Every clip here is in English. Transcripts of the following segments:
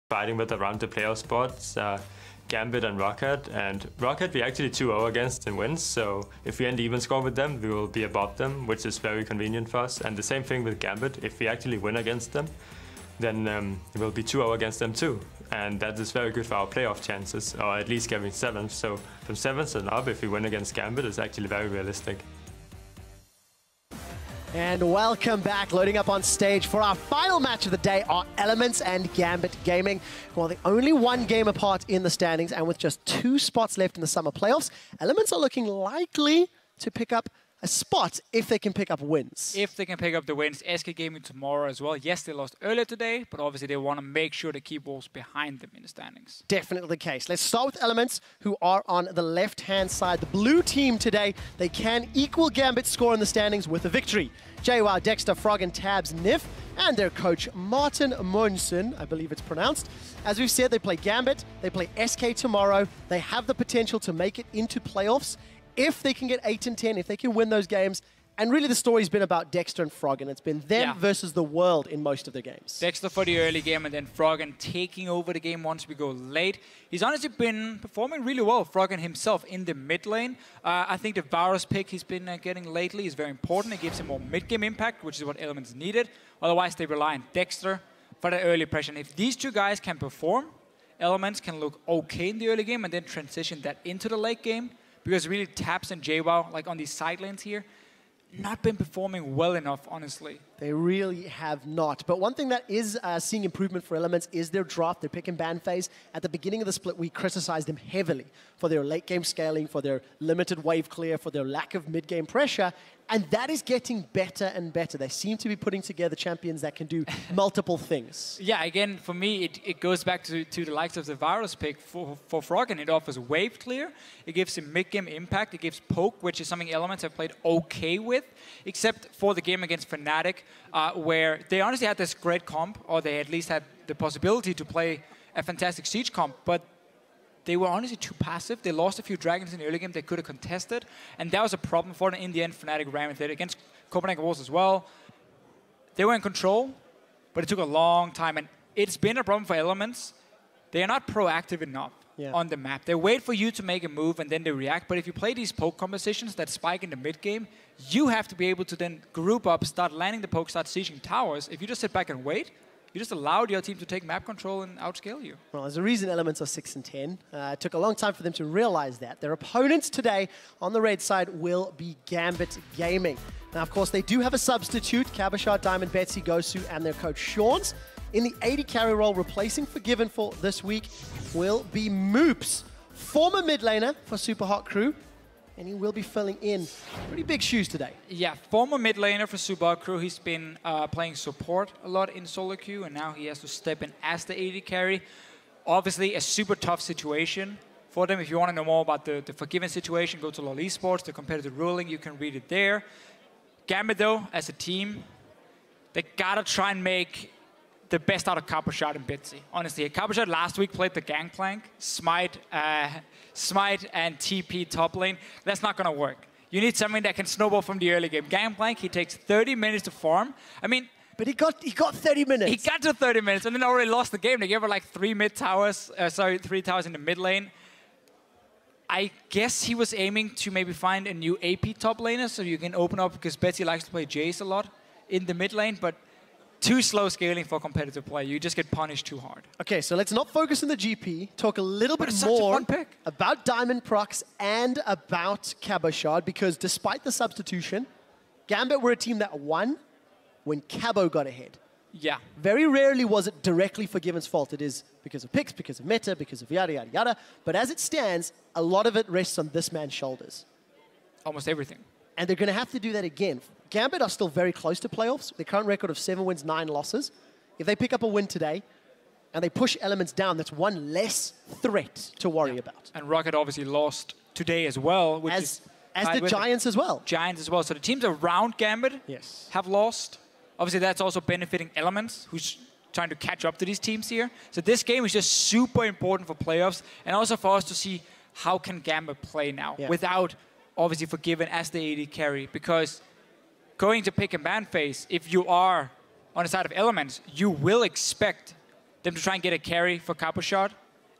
fighting with around the playoff spots. Gambit and Rocket. And Rocket we actually 2-0 against in wins, so if we end even score with them, we will be above them, which is very convenient for us. And the same thing with Gambit. If we actually win against them, then we'll be 2-0 against them too. And that is very good for our playoff chances, or at least getting 7th. So from 7th and up, if we win against Gambit, is actually very realistic. And welcome back. Loading up on stage for our final match of the day are Elements and Gambit Gaming, who are the only one game apart in the standings, and with just 2 spots left in the summer playoffs, Elements are looking likely to pick up a spot if they can pick up wins. If they can pick up the wins, SK Gaming tomorrow as well. Yes, they lost earlier today, but obviously they want to make sure to keep Wolves behind them in the standings. Definitely the case. Let's start with Elements, who are on the left-hand side. The blue team today, they can equal Gambit's score in the standings with a victory. JWoww, Dexter, Frog, and Tabs, Nif, and their coach, Martin Munson, I believe it's pronounced. As we've said, they play Gambit, they play SK tomorrow. They have the potential to make it into playoffs if they can get 8 and 10, if they can win those games. And really the story's been about Dexter and Frog, and it's been them versus the world in most of their games. Dexter for the early game, and then Froggen taking over the game once we go late. He's honestly been performing really well, Froggen himself, in the mid lane. I think the Varus pick he's been getting lately is very important. It gives him more mid-game impact, which is what Elements needed. Otherwise, they rely on Dexter for the early pressure. And if these 2 guys can perform, Elements can look okay in the early game and then transition that into the late game. Because really Tabs and JWoww, like on these side lanes here, not been performing well enough, honestly. They really have not. But one thing that is seeing improvement for Elements is their draft, their pick and ban phase. At the beginning of the split, we criticized them heavily for their late game scaling, for their limited wave clear, for their lack of mid-game pressure. And that is getting better and better. They seem to be putting together champions that can do multiple things. Yeah, again, for me, it goes back to the likes of the Varus pick for Froggen. It offers wave clear. It gives him mid-game impact. It gives poke, which is something Elements have played okay with, except for the game against Fnatic, where they honestly had this great comp, or they at least had the possibility to play a fantastic siege comp, but they were honestly too passive. They lost a few dragons in the early game they could have contested, and that was a problem for them. In the end, Fnatic ran with it against Copenhagen Wolves as well. They were in control, but it took a long time, and it's been a problem for Elements. They are not proactive enough on the map. They wait for you to make a move, and then they react. But if you play these poke compositions that spike in the mid game, you have to be able to then group up, start landing the poke, start sieging towers. If you just sit back and wait, you just allowed your team to take map control and outscale you. Well, there's a reason Elements are 6 and 10. It took a long time for them to realize that. Their opponents today on the red side will be Gambit Gaming. Now, of course, they do have a substitute. Kabashard, Diamond, Betsy, Gosu, and their coach Shawns. In the 80 carry role, replacing Forgiven for this week will be Moops, former mid laner for Super Hot Crew. And he will be filling in pretty big shoes today. Yeah, former mid laner for Super Crew. He's been playing support a lot in solo queue, and now he has to step in as the AD carry. Obviously, a super tough situation for them. If you want to know more about the Forgiven situation, go to LoL Esports, the competitive ruling, you can read it there. Gambit, though, as a team, they gotta try and make the best out of Kabashard and Bitsy. Honestly, Kabashard last week played the Gangplank, Smite and TP top lane. That's not gonna work. You need something that can snowball from the early game. Gangplank, he takes 30 minutes to farm. I mean, but he got 30 minutes. He got to 30 minutes and then already lost the game. They gave her like 3 towers in the mid lane. I guess he was aiming to maybe find a new AP top laner so you can open up, because Betsy likes to play Jace a lot in the mid lane, but too slow scaling for competitive play. You just get punished too hard. Okay, so let's not focus on the GP. Talk a little bit more about Diamond Prox and about Kabashard, because despite the substitution, Gambit were a team that won when Cabo got ahead. Yeah. Very rarely was it directly Forgiven's fault. It is because of picks, because of meta, because of yada, yada, yada. But as it stands, a lot of it rests on this man's shoulders. Almost everything. And they're going to have to do that again. Gambit are still very close to playoffs. Their current record of 7 wins, 9 losses. If they pick up a win today and they push Elements down, that's one less threat to worry about. And Rocket obviously lost today as well. Which as the Giants as well. Giants as well. So the teams around Gambit have lost. Obviously, that's also benefiting Elements, who's trying to catch up to these teams here. So this game is just super important for playoffs, and also for us to see how can Gambit play now without obviously Forgiven as the AD carry, because going to pick and ban phase, if you are on the side of Elements, you will expect them to try and get a carry for Capo shot.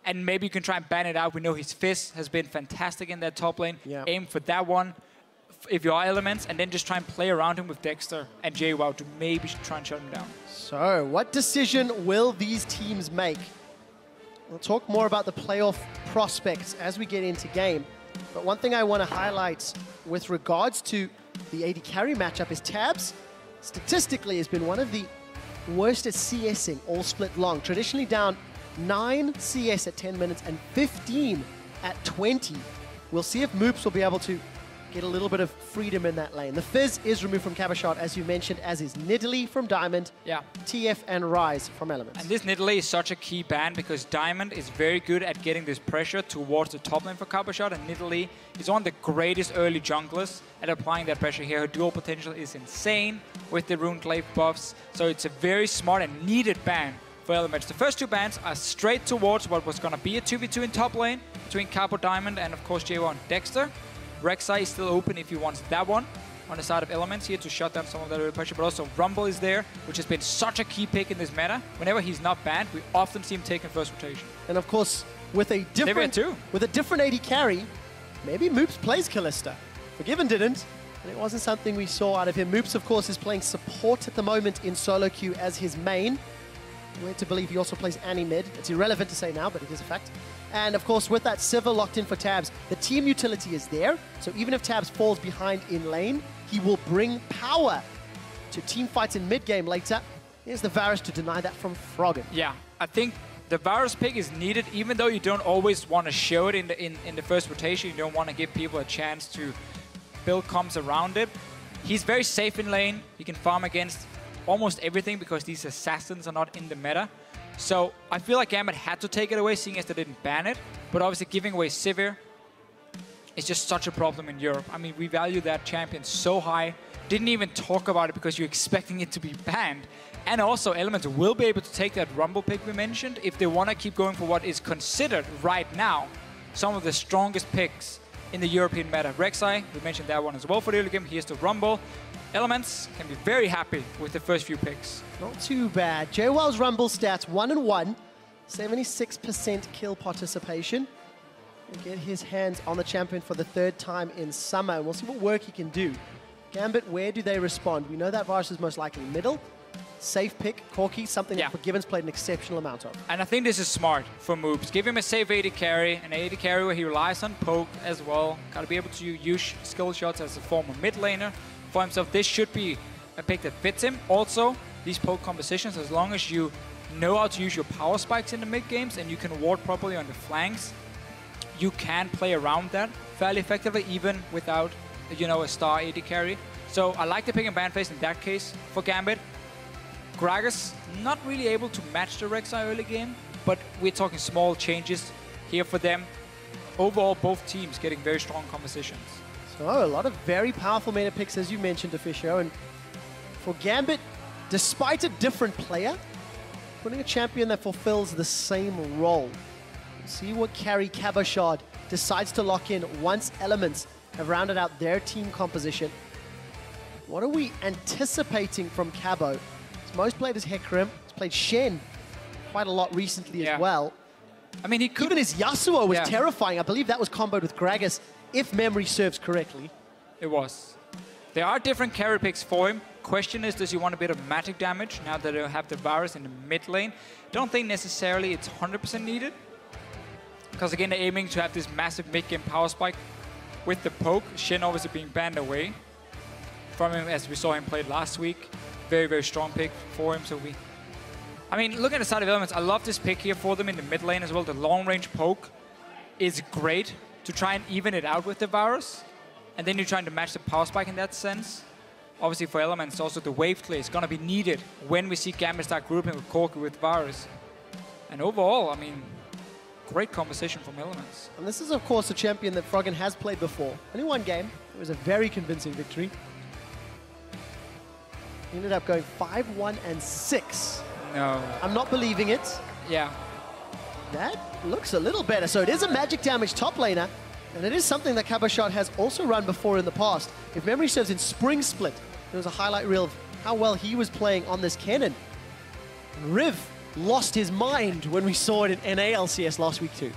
And maybe you can try and ban it out. We know his Fizz has been fantastic in that top lane. Yeah. Aim for that one if you are Elements, and then just try and play around him with Dexter and JWoww to maybe try and shut him down. So, what decision will these teams make? We'll talk more about the playoff prospects as we get into game. But one thing I want to highlight with regards to the AD carry matchup is Tabs, statistically, has been one of the worst at CSing all split long. Traditionally down 9 CS at 10 minutes and 15 at 20. We'll see if Moops will be able to get a little bit of freedom in that lane. The Fizz is removed from Cabashot, as you mentioned, as is Nidalee from Diamond, Yeah. TF and Rise from Elements. And this Nidalee is such a key ban because Diamond is very good at getting this pressure towards the top lane for Cabashot, and Nidalee is one of the greatest early junglers at applying that pressure here. Her dual potential is insane with the Runeglaive buffs, so it's a very smart and needed ban for Elements. The first two bans are straight towards what was going to be a 2v2 in top lane between Capo, Diamond, and of course JWoww and Dexter. Rek'Sai is still open if he wants that one on the side of Elements here to shut down some of that early pressure, but also Rumble is there, which has been such a key pick in this meta. Whenever he's not banned, we often see him taking first rotation. And of course, with a different AD carry, maybe Moops plays Kalista. Forgiven didn't, and it wasn't something we saw out of him. Moops, of course, is playing support at the moment in solo queue as his main. We're to believe he also plays Annie mid. It's irrelevant to say now, but it is a fact. And of course, with that Sivir locked in for Tabs, the team utility is there. So even if Tabs falls behind in lane, he will bring power to team fights in mid-game later. Here's the Varus to deny that from Froggen. Yeah, I think the Varus pick is needed, even though you don't always want to show it in the first rotation. You don't want to give people a chance to build comms around it. He's very safe in lane. He can farm against almost everything because these assassins are not in the meta. So I feel like Gambit had to take it away, seeing as they didn't ban it. But obviously giving away Sivir is just such a problem in Europe. I mean, we value that champion so high. Didn't even talk about it because you're expecting it to be banned. And also Elements will be able to take that Rumble pick we mentioned if they want to keep going for what is considered right now some of the strongest picks in the European meta. Rek'Sai, we mentioned that one as well for the early game. Here's the Rumble. Elements can be very happy with the first few picks. Not too bad. JWoww's Rumble stats, 1-1, 76% kill participation. He'll get his hands on the champion for the third time in summer, and we'll see what work he can do. Gambit, where do they respond? We know that Varus is most likely middle. Safe pick, Corki, something that Forgiven's played an exceptional amount of. And I think this is smart for Moops. Give him a safe AD carry, an AD carry where he relies on poke as well. Got to be able to use skill shots as a former mid laner for himself. This should be a pick that fits him. Also, these poke compositions, as long as you know how to use your power spikes in the mid games and you can ward properly on the flanks, you can play around that fairly effectively, even without, you know, a star AD carry. So I like the pick and ban phase in that case for Gambit. Gragas not really able to match the Rek'Sai early game, but we're talking small changes here for them. Overall, both teams getting very strong compositions. So a lot of very powerful meta picks, as you mentioned, Officio. And for Gambit, despite a different player, putting a champion that fulfills the same role. See what carry Cabashard decides to lock in once Elements have rounded out their team composition. What are we anticipating from Cabo? He's most played as Hecarim. He's played Shen quite a lot recently as well. I mean, he could... Even his Yasuo was terrifying. I believe that was comboed with Gragas, if memory serves correctly. It was. There are different carry picks for him. Question is, does he want a bit of magic damage now that they have the Varus in the mid lane? Don't think necessarily it's 100% needed. Because again, they're aiming to have this massive mid-game power spike with the poke. Shen obviously being banned away from him, as we saw him play last week. Very, very strong pick for him. So I mean, looking at the side of Elements, I love this pick here for them in the mid lane as well. The long-range poke is great to try and even it out with the Varus. And then you're trying to match the power spike in that sense. Obviously for Elements, also the wave clear is going to be needed when we see Gambit start grouping with Corki with Varus. And overall, I mean, great composition from Elements. And this is, of course, a champion that Froggen has played before. Only one game. It was a very convincing victory. He ended up going 5-1-6. No. I'm not believing it. Yeah. That looks a little better. So it is a magic damage top laner. And it is something that Cabashot has also run before in the past. If memory serves, in Spring Split, there was a highlight reel of how well he was playing on this cannon. And Riv lost his mind when we saw it in NA LCS last week too.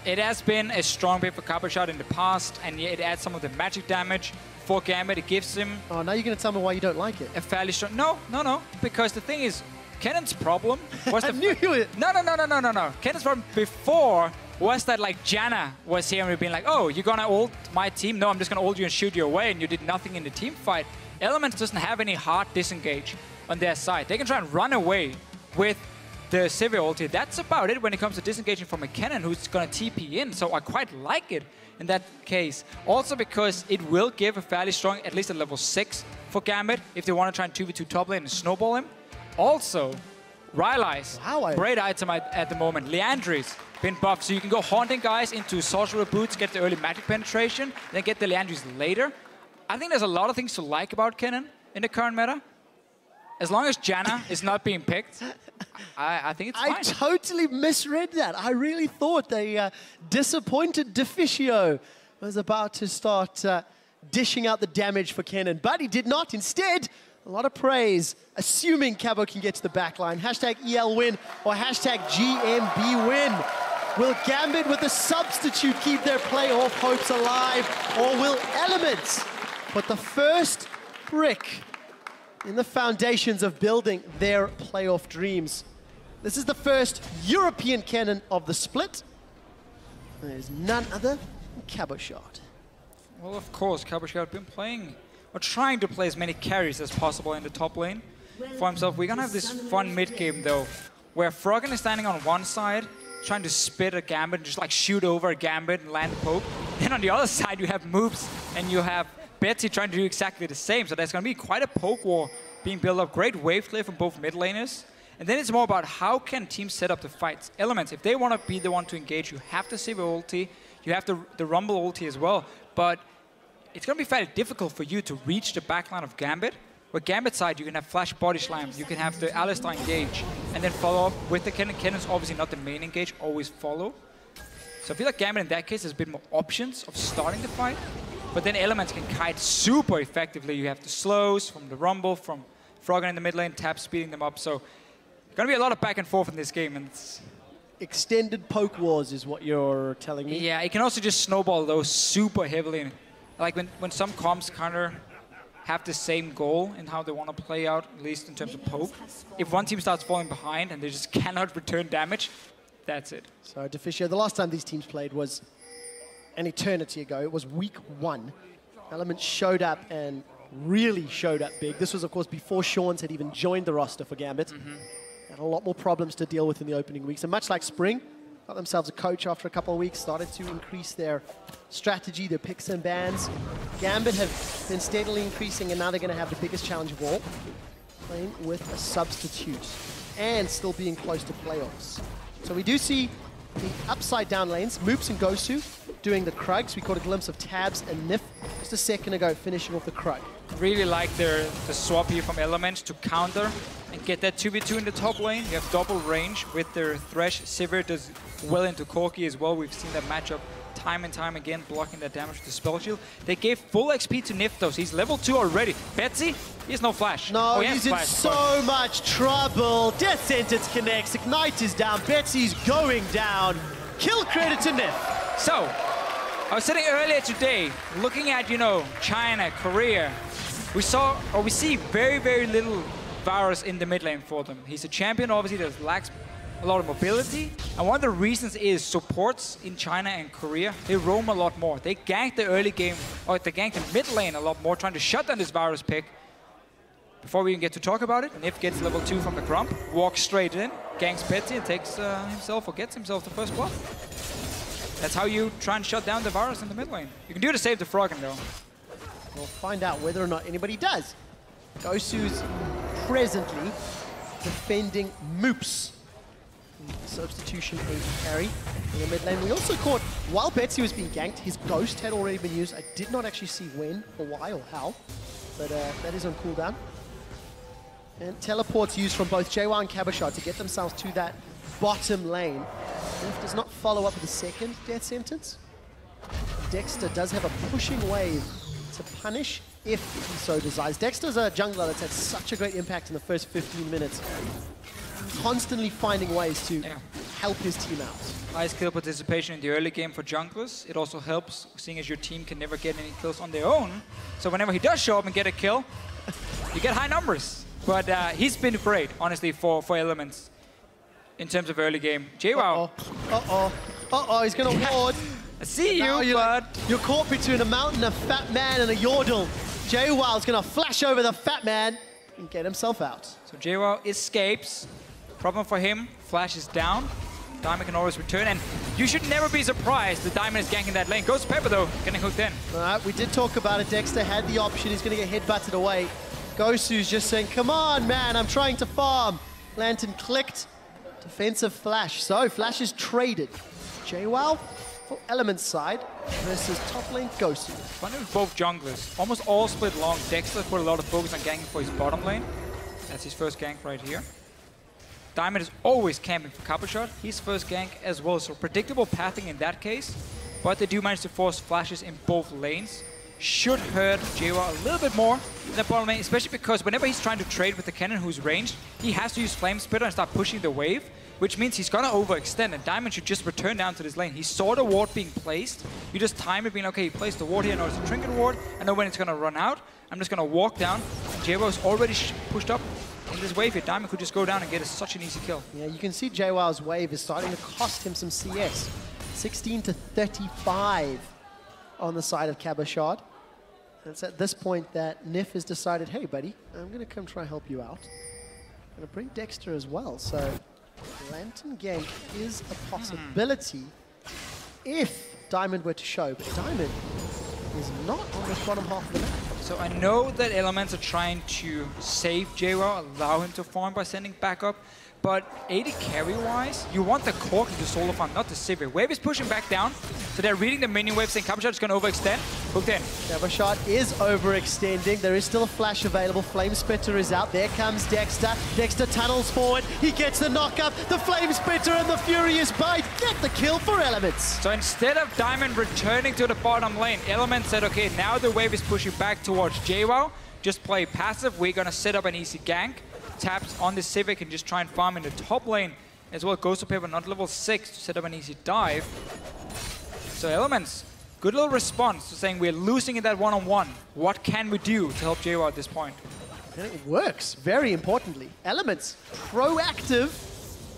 It has been a strong pick for Cabochard in the past, and it adds some of the magic damage for Gambit. It gives him... Oh, now you're going to tell me why you don't like it. A fairly strong... No. Because the thing is, Kennen's problem was I knew you were... No. Kennen's problem before was that, like, Janna was here and we've been like, oh, you're going to ult my team? No, I'm just going to ult you and shoot you away, and you did nothing in the team fight. Elements doesn't have any hard disengage on their side. They can try and run away with the Sivir ulti. That's about it when it comes to disengaging from a Kennen who's going to TP in, so I quite like it in that case. Also because it will give a fairly strong, at least at level 6 for Gambit, if they want to try and 2v2 top lane and snowball him. Also, Rylai's, great item at the moment. Liandry's been buffed, so you can go haunting guys into Sorcerer Boots, get the early magic penetration, then get the Liandry's later. I think there's a lot of things to like about Kennen in the current meta. As long as Janna is not being picked, I think it's fine. I totally misread that. I really thought the disappointed Deficio was about to start dishing out the damage for Kennen, but he did not. Instead, a lot of praise, assuming Cabo can get to the back line. Hashtag EL win or hashtag GMB win. Will Gambit with a substitute keep their playoff hopes alive, or will Elements put the first brick in the foundations of building their playoff dreams? This is the first European Kennen of the split. There's none other than Cabochard. Well, of course, Cabochard been playing, or trying to play as many carries as possible in the top lane for himself. We're gonna have this fun mid-game though, where Froggen is standing on one side, trying to spit a Gambit, and just like shoot over a Gambit and land a poke. Then on the other side, you have Moops and you have Betsy trying to do exactly the same. So there's going to be quite a poke war being built up. Great wave clear from both mid laners. And then it's more about how can teams set up the fights. Elements, if they want to be the one to engage, you have the Sivir ulti, you have the Rumble ulti as well. But it's going to be fairly difficult for you to reach the backline of Gambit. Where Gambit side, you can have Flash Body Slam, you can have the Alistar engage, and then follow up with the Kennen. Kennen's obviously not the main engage, always follow. So I feel like Gambit in that case has a bit more options of starting the fight. But then Elements can kite super effectively. You have the slows from the Rumble, from Froggen in the mid lane, tap speeding them up. So gonna be a lot of back and forth in this game. And extended poke wars is what you're telling me? Yeah, it can also just snowball those super heavily. Like when some comps kind of have the same goal in how they want to play out, at least in terms of poke. If one team starts falling behind and they just cannot return damage, that's it. So Deficio, the last time these teams played was an eternity ago. It was week 1. Elements showed up and really showed up big. This was, of course, before Sean's had even joined the roster for Gambit. Had a lot more problems to deal with in the opening weeks. And much like Spring, got themselves a coach after a couple of weeks, started to increase their strategy, their picks and bans. Gambit have been steadily increasing, and now they're going to have the biggest challenge of all, playing with a substitute and still being close to playoffs. So we do see the upside down lanes, Moops and Gosu doing the Krugs. We caught a glimpse of Tabs and Nif just a second ago, finishing off the Krug. Really like the swap here from Elements to counter and get that 2v2 in the top lane. You have double range with their Thresh. Sivir does well into Corki as well. We've seen that matchup time and time again, blocking that damage with the spell shield. They gave full XP to Nif though, so he's level 2 already. Betsy, he has no flash. No, he's in so much trouble. Death Sentence connects, Ignite is down, Betsy's going down. Kill credit to Nif. So, I was sitting earlier today, looking at, you know, China, Korea. We see very, very little Varus in the mid lane for them. He's a champion, obviously, that lacks a lot of mobility. And one of the reasons is supports in China and Korea, they roam a lot more. They gank the early game, or they gank the mid lane a lot more, trying to shut down this Varus pick. Before we even get to talk about it, Nif gets level 2 from the Grump, walks straight in, ganks Betsy, and takes himself, or gets himself the first blood. That's how you try and shut down the Varus in the mid lane. You can do it to save the Froggen though. We'll find out whether or not anybody does. Gosu's presently defending Moops. Substitution AD carry in the mid lane. We also caught, while Betsy was being ganked, his Ghost had already been used. I did not actually see when, or why, or how, but that is on cooldown. And teleports used from both JY and Cabochard to get themselves to that bottom lane. Nif does not follow up with a second Death Sentence. Dexter does have a pushing wave to punish if he so desires. Dexter's a jungler that's had such a great impact in the first 15 minutes. constantly finding ways to help his team out. High skill participation in the early game for junglers. It also helps, seeing as your team can never get any kills on their own. So whenever he does show up and get a kill, you get high numbers. But he's been great, honestly, for Elements in terms of early game. JWoww. He's going to ward. I see you, bud. You're caught between a mountain, a fat man, and a Yordle. JWoww's going to flash over the fat man and get himself out. So JWoww escapes. Problem for him, Flash is down. Diamond can always return, and you should never be surprised that Diamond is ganking that lane. Ghost Pepper, though, getting hooked in. All right, we did talk about it. Dexter had the option. He's going to get headbutted away. Gosu's just saying, come on, man, I'm trying to farm. Lantern clicked. Defensive Flash. So, Flash is traded. JWoww for Elements side versus top lane Gosu. Funny with both junglers. Almost all split long. Dexter put a lot of focus on ganking for his bottom lane. That's his first gank right here. Diamond is always camping for couple shot. His first gank as well. So predictable pathing in that case. But they do manage to force flashes in both lanes. Should hurt JWoww a little bit more in the bottom lane, especially because whenever he's trying to trade with the cannon who's ranged, he has to use Flame Spitter and start pushing the wave, which means he's gonna overextend, and Diamond should just return down to this lane. He saw the ward being placed. You just time it being, okay, he placed the ward here, I know it's a trinket ward, I know when it's gonna run out. I'm just gonna walk down. JWoww's already pushed up in this wave here. Diamond could just go down and get such an easy kill. Yeah, you can see JWoww's wave is starting to cost him some CS. 16 to 35 on the side of Cabashard. It's at this point that Nif has decided, hey, buddy, I'm going to come try help you out. I'm going to bring Dexter as well. So Lantern gank is a possibility if Diamond were to show. But Diamond is not on this bottom half of the map. So I know that Elements are trying to save JWoww, allow him to farm by sending backup. But AD carry-wise, you want the Cork into solo farm, not the Sivir. Wave is pushing back down, so they're reading the minion wave, saying Cabashard is going to overextend. Hooked in. Cabashard is overextending. There is still a flash available. Flame Spitter is out. There comes Dexter. Dexter tunnels forward. He gets the knock-up. The Flame Spitter and the Furious Bite get the kill for Elements. So instead of Diamond returning to the bottom lane, Elements said, okay, now the wave is pushing back towards JWoww. Just play passive. We're going to set up an easy gank. Taps on the Civic and just try and farm in the top lane as well. Ghost of Paper not level 6 to set up an easy dive. So Elements, good little response to saying we're losing in that one-on-one. What can we do to help JWoww at this point? And it works, very importantly. Elements, proactive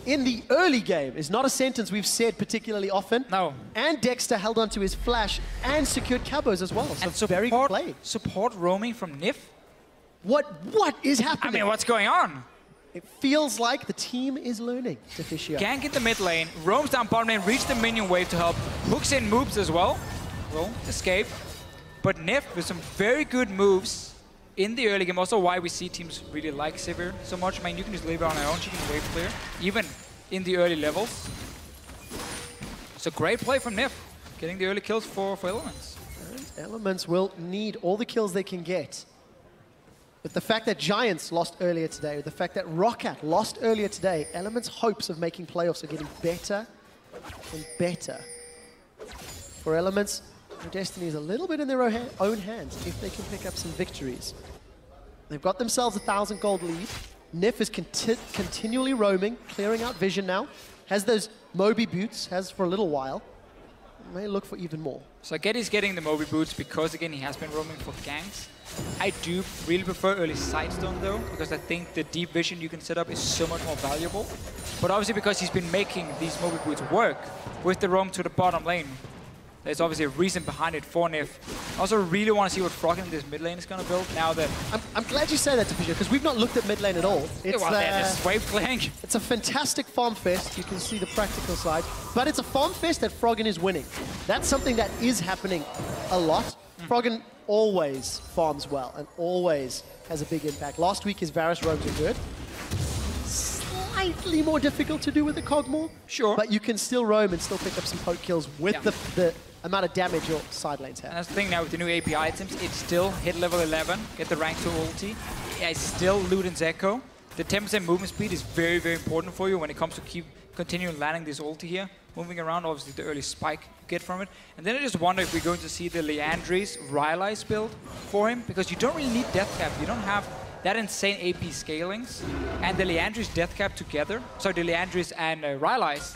in the early game is not a sentence we've said particularly often. No. And Dexter held onto his flash and secured Cabos as well. So and very good play. Support roaming from Nif. What is happening? I mean, what's going on? It feels like the team is learning to fish out. Gank in the mid lane, roams down bottom lane, reach the minion wave to help. Hooks in moves as well. Will escape. But Nif with some very good moves in the early game. Also why we see teams really like Sivir so much. I mean, you can just leave her on her own. She can wave clear, even in the early levels. It's a great play from Nif, getting the early kills for Elements. And Elements will need all the kills they can get. With the fact that Giants lost earlier today, with the fact that Roccat lost earlier today, Elements' hopes of making playoffs are getting better and better. For Elements, their destiny is a little bit in their own hands if they can pick up some victories. They've got themselves a 1,000 gold lead. Nif is continually roaming, clearing out vision now. Has those Moby boots, has for a little while. May look for even more. So I get he's getting the Moby boots because, again, he has been roaming for ganks. I do really prefer early Sidestone, though, because I think the deep vision you can set up is so much more valuable. But obviously, because he's been making these Moby boots work with the roam to the bottom lane, there's obviously a reason behind it for Nif. I also really want to see what Froggen in this mid lane is going to build now that... I'm glad you say that, Division, because we've not looked at mid lane at all. It's, well, wave clang. It's a fantastic farm fest. You can see the practical side. But it's a farm fest that Froggen is winning. That's something that is happening a lot. Froggen always farms well and always has a big impact. Last week his Varus roams are good. Slightly more difficult to do with the Cogmore. Sure. But you can still roam and still pick up some poke kills with the amount of damage your side lanes have. And that's the thing now with the new AP items, it's still hit level 11, get the rank 2 ulti. Yeah, it's still Luden's Echo. The 10% movement speed is very, very important for you when it comes to continuing landing this ulti here. Moving around, obviously the early spike you get from it. And then I just wonder if we're going to see the Leandry's Rylai's build for him, because you don't really need Death Cap. You don't have that insane AP scalings and the Leandry's death cap together, so the Leandry's and Rylai's,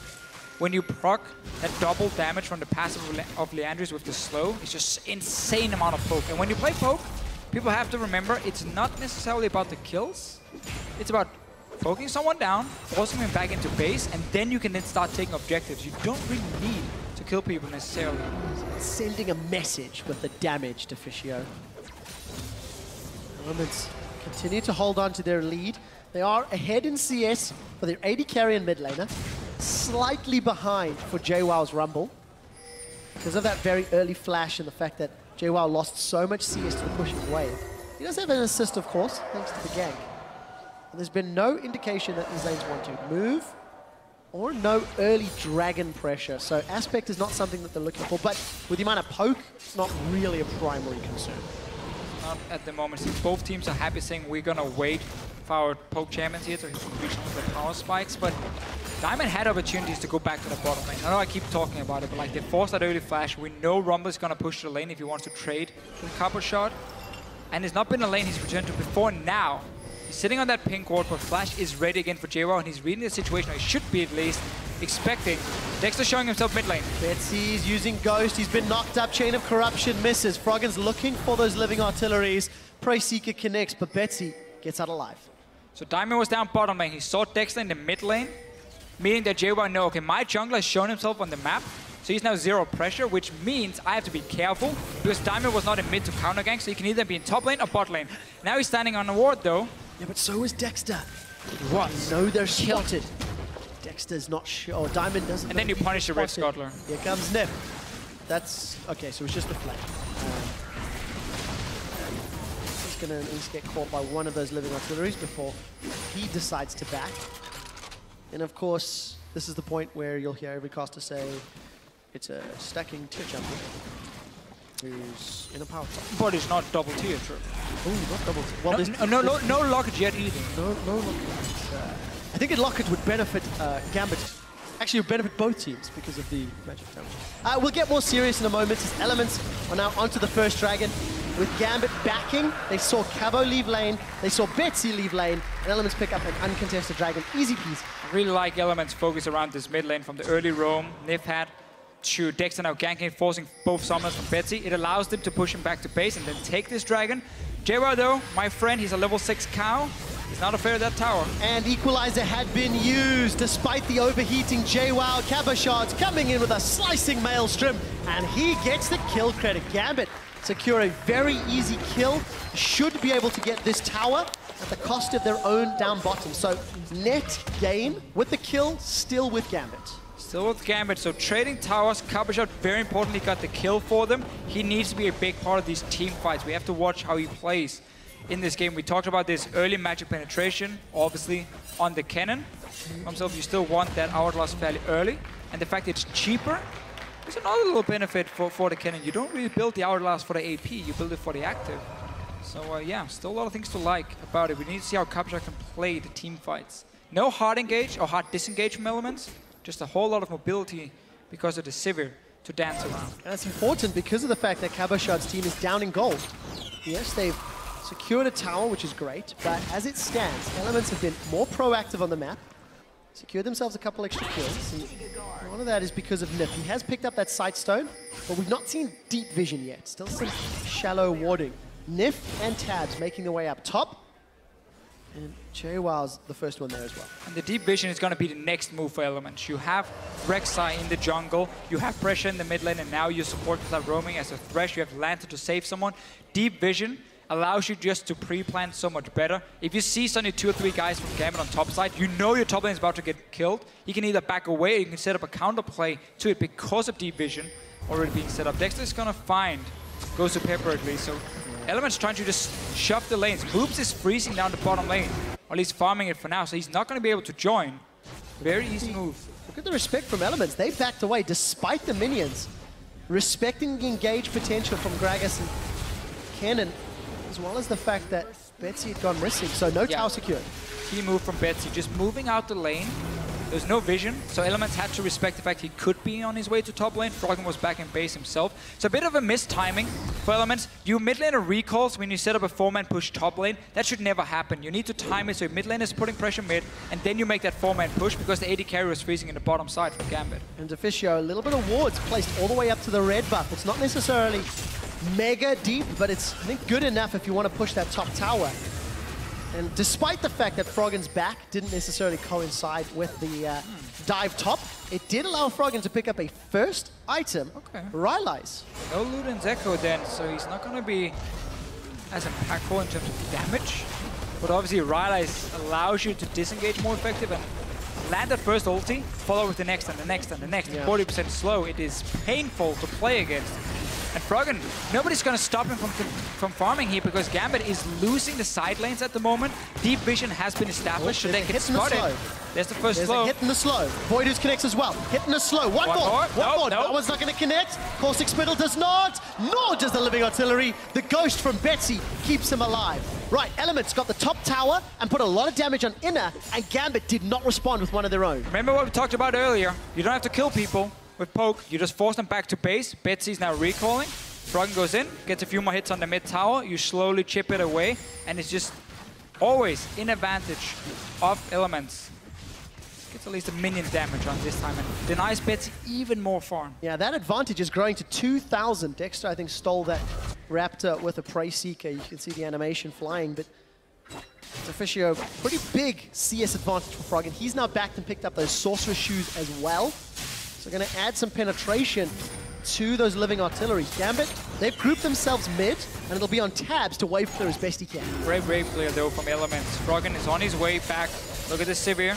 when you proc that double damage from the passive of Leandry's with the slow, it's just insane amount of poke. And when you play poke, people have to remember it's not necessarily about the kills, it's about poking someone down, forcing him back into base, and then you can then start taking objectives. You don't really need to kill people necessarily. Sending a message with the damage to Fischio. Elements continue to hold on to their lead. They are ahead in CS for their AD carry and mid laner. Slightly behind for JWoww's Rumble. Because of that very early flash and the fact that JWoww lost so much CS to the pushing wave. He does have an assist, of course, thanks to the gank. And there's been no indication that these lanes want to move or no early dragon pressure. So aspect is not something that they're looking for, but with the amount of poke, it's not really a primary concern. Not at the moment. Since both teams are happy saying we're gonna wait for our poke champions here to reach the power spikes, but Diamond had opportunities to go back to the bottom lane. I know I keep talking about it, but like they forced that early flash. We know Rumble is gonna push the lane if he wants to trade with Copper Shot. And it's not been a lane he's returned to before now. He's sitting on that pink ward, but Flash is ready again for JWoww, and he's reading the situation, or he should be at least, expecting. Dexter showing himself mid lane. Betsy's using Ghost, he's been knocked up, Chain of Corruption misses. Froggen's looking for those living artilleries. Prey Seeker connects, but Betsy gets out alive. So Diamond was down bottom lane, he saw Dexter in the mid lane, meaning that JWoww know, okay, my jungler has shown himself on the map, so he's now zero pressure, which means I have to be careful, because Diamond was not in mid to counter gank, so he can either be in top lane or bot lane. Now he's standing on the ward though. Yeah, but so is Dexter. What? No, they're spotted. Dexter's not sure. Oh, Diamond doesn't. And then you punish the red scuttler. Here comes Nip. That's okay. So it's just a flank. He's gonna at least get caught by one of those living artilleries before he decides to back. And of course, this is the point where you'll hear every caster say it's a stacking tier champion who's in a power top. But it's not double tier, true. Oh, not double tier. Well, no Locket yet either. No Locket. I think Locket would benefit Gambit. Actually, it would benefit both teams because of the magic damage. We'll get more serious in a moment as Elements are now onto the first dragon. With Gambit backing, they saw Cabo leave lane, they saw Betsy leave lane, and Elements pick up an uncontested dragon. Easy peasy. I really like Elements' focus around this mid lane from the early roam. Nif had to Dexter now ganking, forcing both summoners from Betsy. It allows them to push him back to base and then take this dragon. JWoww though, my friend, he's a level 6 cow. He's not afraid of that tower. And Equalizer had been used despite the overheating JWoww. Cabashard's coming in with a slicing maelstrom, and he gets the kill credit. Gambit secure a very easy kill. Should be able to get this tower at the cost of their own down bottom. So net gain with the kill, still with Gambit. Still with Gambit, so trading towers, Cabashard very importantly got the kill for them. He needs to be a big part of these team fights. We have to watch how he plays in this game. We talked about this early magic penetration, obviously on the cannon. Himself, you still want that hourglass fairly early, and the fact it's cheaper is another little benefit for the cannon. You don't really build the hourglass for the AP, you build it for the active. So yeah, still a lot of things to like about it. We need to see how Cabashard can play the team fights. No hard engage or hard disengage from Elements, just a whole lot of mobility because of the Sivir to dance around. And that's important because of the fact that Cabashard's team is down in gold. Yes, they've secured a tower, which is great, but as it stands, Elements have been more proactive on the map, secured themselves a couple extra kills, and one of that is because of Nip. He has picked up that sight stone, but we've not seen deep vision yet. Still some shallow warding. Nif and Tabs making their way up top, and JWoww's the first one there as well. And the deep vision is going to be the next move for Elements. You have Rek'Sai in the jungle, you have pressure in the mid lane, and now you support start roaming as a Thresh. You have Lantern to save someone. Deep vision allows you just to pre-plan so much better. If you see suddenly 2 or 3 guys from Gambit on top side, you know your top lane is about to get killed. You can either back away or you can set up a counter play to it because of deep vision already being set up. Dexter is going to find, goes to Pepper at least, so Elements trying to just shove the lanes. Moops is freezing down the bottom lane, or at least farming it for now, so he's not going to be able to join. Very easy move. Look at the respect from Elements. They backed away despite the minions. Respecting the engage potential from Gragas and Cannon, as well as the fact that Betsy had gone missing, so no tower secured. Key move from Betsy, just moving out the lane, There's no vision, so Elements had to respect the fact he could be on his way to top lane. Froggen was back in base himself. So a bit of a missed timing for Elements. You mid laner recalls when you set up a 4-man push top lane. That should never happen. You need to time it so your mid lane is putting pressure mid, and then you make that 4-man push because the AD carry was freezing in the bottom side for Gambit. And Deficio, a little bit of wards placed all the way up to the red buff. It's not necessarily mega deep, but it's, I think, good enough if you want to push that top tower. And despite the fact that Froggen's back didn't necessarily coincide with the dive top, it did allow Froggen to pick up a first item, Rylai's. No Luden's Echo then, so he's not going to be as impactful in terms of damage. But obviously Rylai's allows you to disengage more effective and land that first ulti, follow with the next and the next and the next. 40% slow, it is painful to play against. And Froggen, nobody's going to stop him from farming here because Gambit is losing the side lanes at the moment. Deep vision has been established, so they can spot it. There's the first slow. Hit in the slow. Voidus connects as well. Hit in the slow. One more. That one's not going to connect. Caustic Spittle does not. Nor does the Living Artillery. The Ghost from Betsy keeps him alive. Right, Elements got the top tower and put a lot of damage on Inner, and Gambit did not respond with one of their own. Remember what we talked about earlier? You don't have to kill people with poke. You just force them back to base. Betsy's now recalling. Froggen goes in, gets a few more hits on the mid tower. You slowly chip it away, and it's just always in advantage of Elements. Gets at least a minion damage on this time and denies Betsy even more farm. Yeah, that advantage is growing to 2,000. Dexter, I think, stole that Raptor with a Prey Seeker. You can see the animation flying, but Deficio, pretty big CS advantage for Froggen. He's now backed and picked up those Sorcerer Shoes as well. So going to add some penetration to those Living Artillery. Gambit, they've grouped themselves mid, and it'll be on tabs to wave clear as best he can. Brave clear though from Elements. Froggen is on his way back. Look at this Sivir.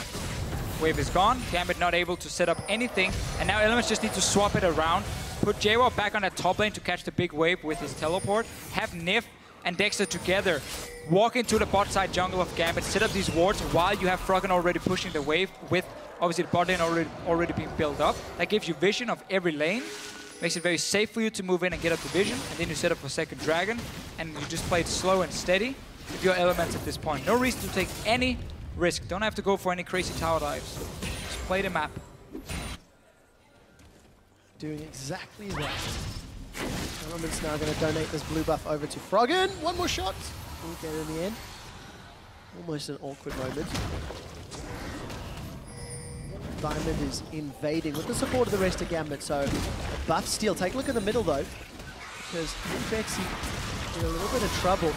Wave is gone. Gambit not able to set up anything, and now Elements just need to swap it around. Put JWoww back on that top lane to catch the big wave with his teleport. Have Nif and Dexter together. Walk into the bot side jungle of Gambit, set up these wards while you have Froggen already pushing the wave with obviously the bot lane already being built up. That gives you vision of every lane. Makes it very safe for you to move in and get up the vision, and then you set up for second dragon, and you just play it slow and steady with your Elements at this point. No reason to take any risk. Don't have to go for any crazy tower dives. Just play the map. Doing exactly that. Element's now going to donate this blue buff over to Froggen. One more shot. We'll get it in the end. Almost an awkward moment. Diamond is invading with the support of the rest of Gambit, so buff steal. Take a look in the middle though, because Betsy in a little bit of trouble.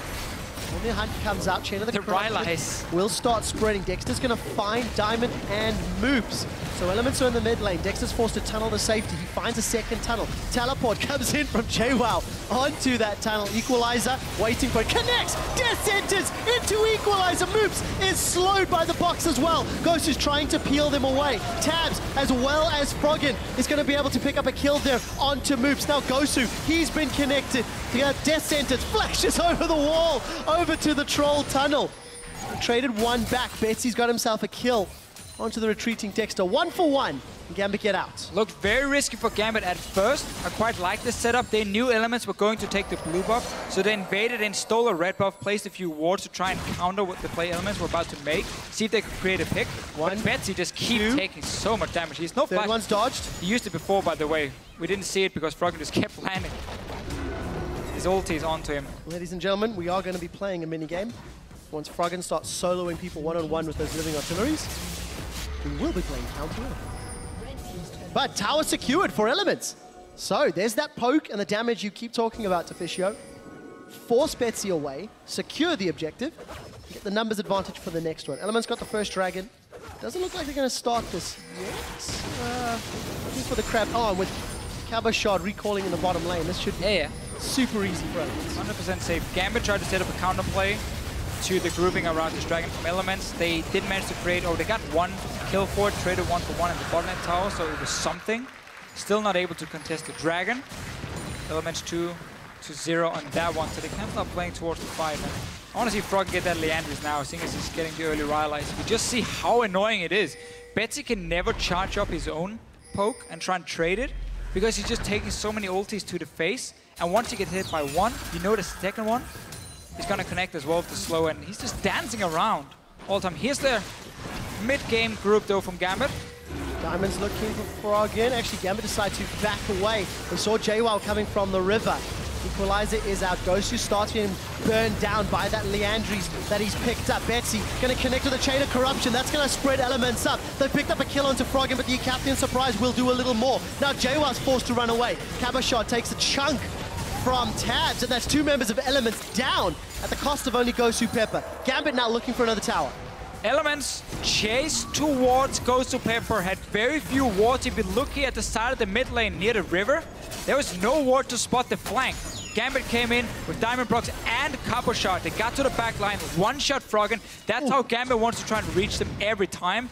When the hunt comes out, Chain of the Rylai's will start spreading. Dexter's going to find Diamond and Moops. So Elements are in the mid lane. Dexter's forced to tunnel to safety. He finds a second tunnel. Teleport comes in from JWoww onto that tunnel. Equalizer, waiting for it. Connects! Death Centers into Equalizer. Moops is slowed by the box as well. Ghost is trying to peel them away. Tabs, as well as Froggen, is going to be able to pick up a kill there onto Moops. Now Gosu, he's been connected. Death Centers flashes over the wall, over to the Troll tunnel. Traded one back. Betsy's got himself a kill onto the retreating Dexter. 1 for 1. Gambit get out. Looked very risky for Gambit at first. I quite like this setup. They knew Elements were going to take the blue buff, so they invaded and stole a red buff, placed a few wards to try and counter what the play Elements were about to make, see if they could create a pick. But Betsy just keeps taking so much damage. He's no flash. Third one's dodged. He used it before, by the way. We didn't see it because Froggen just kept landing. His ulti is onto him. Ladies and gentlemen, we are going to be playing a mini-game. Once Froggen starts soloing people one-on-one with those Living Artilleries, we will be playing counter. But tower secured for Elements. So there's that poke and the damage you keep talking about, Deficio. Force Betsy away, secure the objective, get the numbers advantage for the next one. Elements got the first dragon. Doesn't look like they're going to start this yet. Looking for the crab. Oh, and with Cabo Shard recalling in the bottom lane, this should be super easy for Elements. 100% safe. Gambit tried to set up a counterplay to the grouping around this dragon from Elements. They did manage to create, they got one kill for it, traded 1 for 1 in the bottom lane tower, so it was something. Still not able to contest the dragon. Elements 2-0 on that one, so they can start playing towards the fight. And I want to see Froggen get that Leandris now, seeing as he's getting the early Rylai's. You just see how annoying it is. Betsy can never charge up his own poke and try and trade it, because he's just taking so many ultis to the face, and once you get hit by one, you know the second one is going to connect as well with the slow, and he's just dancing around all the time. Here's the Mid-game group though from Gambit. Diamond's looking for Froggen. Actually, Gambit decides to back away. We saw JWoww coming from the river. Equalizer is out. Ghostu starts being burned down by that Leandries that he's picked up. Betsy going to connect with the Chain of Corruption. That's going to spread elements up. They picked up a kill onto Froggen, but the Captain Surprise will do a little more. Now JWoww's forced to run away. Cabashot takes a chunk from Tabs, and that's 2 members of Elements down at the cost of only Ghostu Pepper. Gambit now looking for another tower. Elements chase towards Ghostu Pepper, had very few wards. If you look here at the side of the mid lane near the river, there was no ward to spot the flank. Gambit came in with Diamond Blocks and Copper Shot. They got to the back line, one-shot Froggen. That's how Gambit wants to try and reach them every time.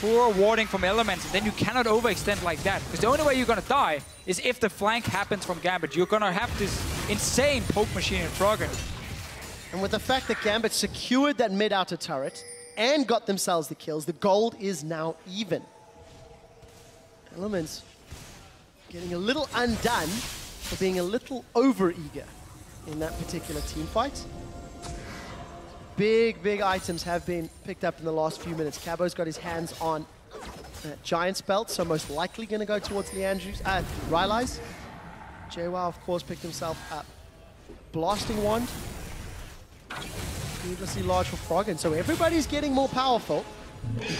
Poor warding from Elements, and then you cannot overextend like that. Because the only way you're going to die is if the flank happens from Gambit. You're going to have this insane poke machine in Froggen. And with the fact that Gambit secured that mid-outer turret and got themselves the kills, the gold is now even. Elements getting a little undone for being a little over-eager in that particular team fight. Big items have been picked up in the last few minutes. Cabo's got his hands on Giant's Belt, so most likely going to go towards Leandries, Rylai's. JWoww, of course, picked himself up Blasting Wand. Needlessly large for Froggen, so everybody's getting more powerful.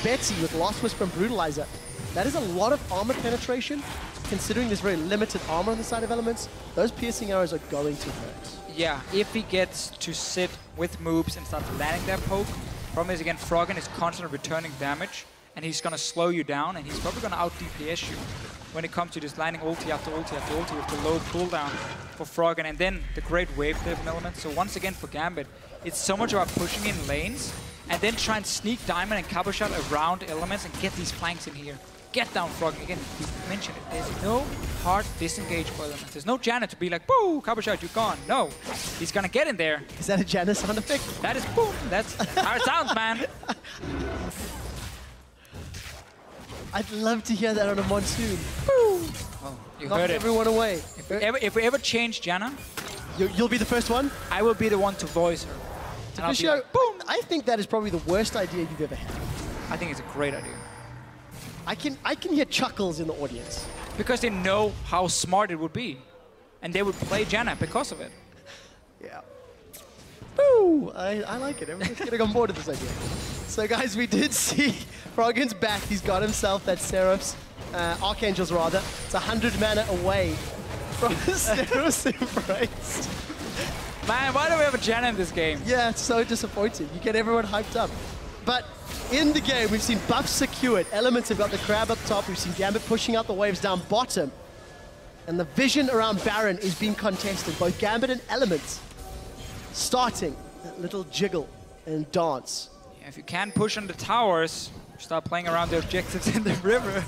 Betsy with Lost Whisper and Brutalizer. That is a lot of armor penetration, considering there's very limited armor on the side of Elements. Those piercing arrows are going to hurt. Yeah, if he gets to sit with moves and start landing that poke, problem is again, Froggen is constantly returning damage, and he's gonna slow you down, and he's probably gonna out DPS you when it comes to just landing ulti after ulti after ulti with the low cooldown for Froggen, and then the great wave clear from Elements. So once again for Gambit, it's so much about pushing in lanes, and then try and sneak Diamond and Copper Shot around Elements and get these flanks in here. Get down Froggen. Again, we mentioned it. There's no hard disengage for Elements. There's no Janet to be like, boo, Copper Shot, you're gone. No, he's gonna get in there. Is that a Janet sound effect? That is boom. That's how it sounds, man. I'd love to hear that on a monsoon. Boo! Oh, you Knock heard it. everyone away. If we ever change Janna, You'll be the first one? I will be the one to voice her. And I'll be like, boom! I think that is probably the worst idea you've ever had. I think it's a great idea. I can hear chuckles in the audience. Because they know how smart it would be. And they would play Janna because of it. Yeah. Boo! I like it. Everyone's getting on board with this idea. So guys, we did see Froggen's back. He's got himself that Seraph's, Archangels rather. It's 100 mana away from the Seraph's Embrace. Man, why do we have a Janna in this game? Yeah, it's so disappointing. You get everyone hyped up. But in the game, we've seen buffs secured. Elements have got the crab up top. We've seen Gambit pushing out the waves down bottom. And the vision around Baron is being contested. Both Gambit and Elements starting that little jiggle and dance. Yeah, if you can't push on the towers, start playing around the objectives in the river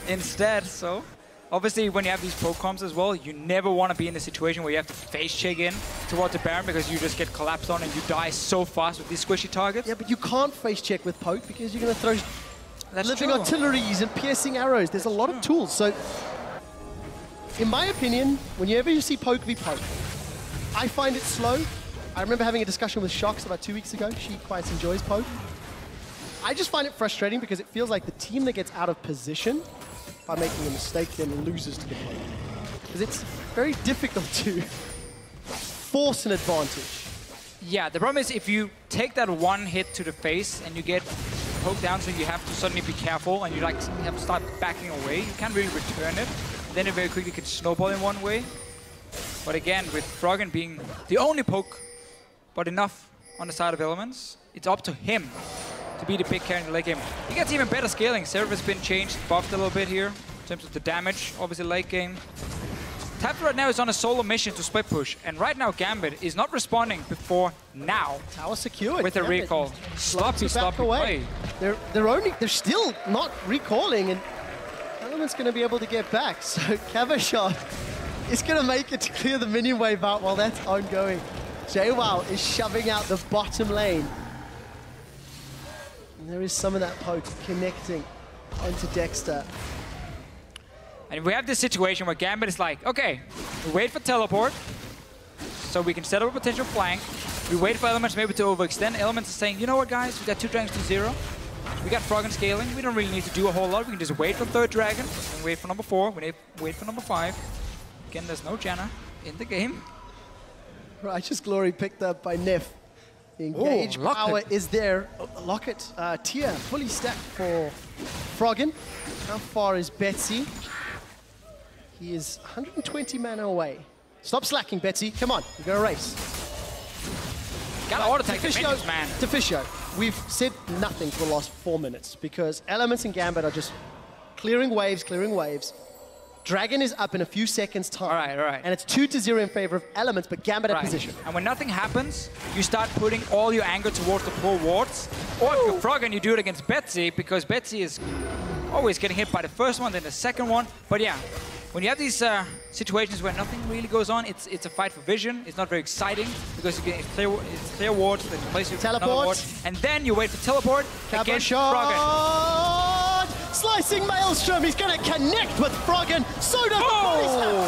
instead. So obviously, when you have these poke comps as well, you never want to be in a situation where you have to face check in towards the Baron because you just get collapsed on and you die so fast with these squishy targets. Yeah, but you can't face check with poke because you're going to throw living true. artilleries and piercing arrows. There's a lot of tools. So, in my opinion, whenever you see poke v poke, I find it slow. I remember having a discussion with Shox about 2 weeks ago. She quite enjoys poke. I just find it frustrating because it feels like the team that gets out of position by making a mistake then loses to the poke. Because it's very difficult to force an advantage. Yeah, the problem is if you take that one hit to the face and you get poked down, so you have to suddenly be careful and you like have to start backing away, you can't really return it. Then it very quickly can snowball in one way. But again, with Froggen being the only poke, but enough on the side of Elements, it's up to him to be the big carry in the late game. He gets even better scaling. Seraph has been changed, buffed a little bit here in terms of the damage, obviously late game. Tabs right now is on a solo mission to split push, and right now Gambit is not responding before now. Tower secured. With a recall. Sloppy play. They're still not recalling, and Element's going to be able to get back. So Cabashot is going to make it to clear the minion wave out while that's ongoing. JWoww is shoving out the bottom lane. And there is some of that poke connecting onto Dexter. And we have this situation where Gambit is like, okay, we wait for teleport, so we can set up a potential flank. We wait for Elements maybe to overextend. Elements is saying, you know what, guys? We got 2 dragons to 0. We got Froggen scaling. We don't really need to do a whole lot. We can just wait for third dragon, and wait for number 4, wait for number 5. Again, there's no Janna in the game. Righteous Glory picked up by Nif. The engage power is there. Locket tier fully stacked for Froggen. How far is Betsy? He is 120 mana away. Stop slacking, Betsy. Come on, we're gonna race. Gotta auto-take the minions, man. Deficio, we've said nothing for the last 4 minutes because Elements and Gambit are just clearing waves, clearing waves. Dragon is up in a few seconds' time. All right. And it's 2-0 in favor of Elements, but Gambit at position. And when nothing happens, you start putting all your anger towards the poor wards. Or if you're Froggen, you do it against Betsy, because Betsy is always getting hit by the first one, then the second one. But yeah, when you have these situations where nothing really goes on, it's a fight for vision. It's not very exciting because you get clear wards, then you place your another ward, and then you wait for teleport against Froggen. Slicing Maelstrom, he's going to connect with Froggen. So does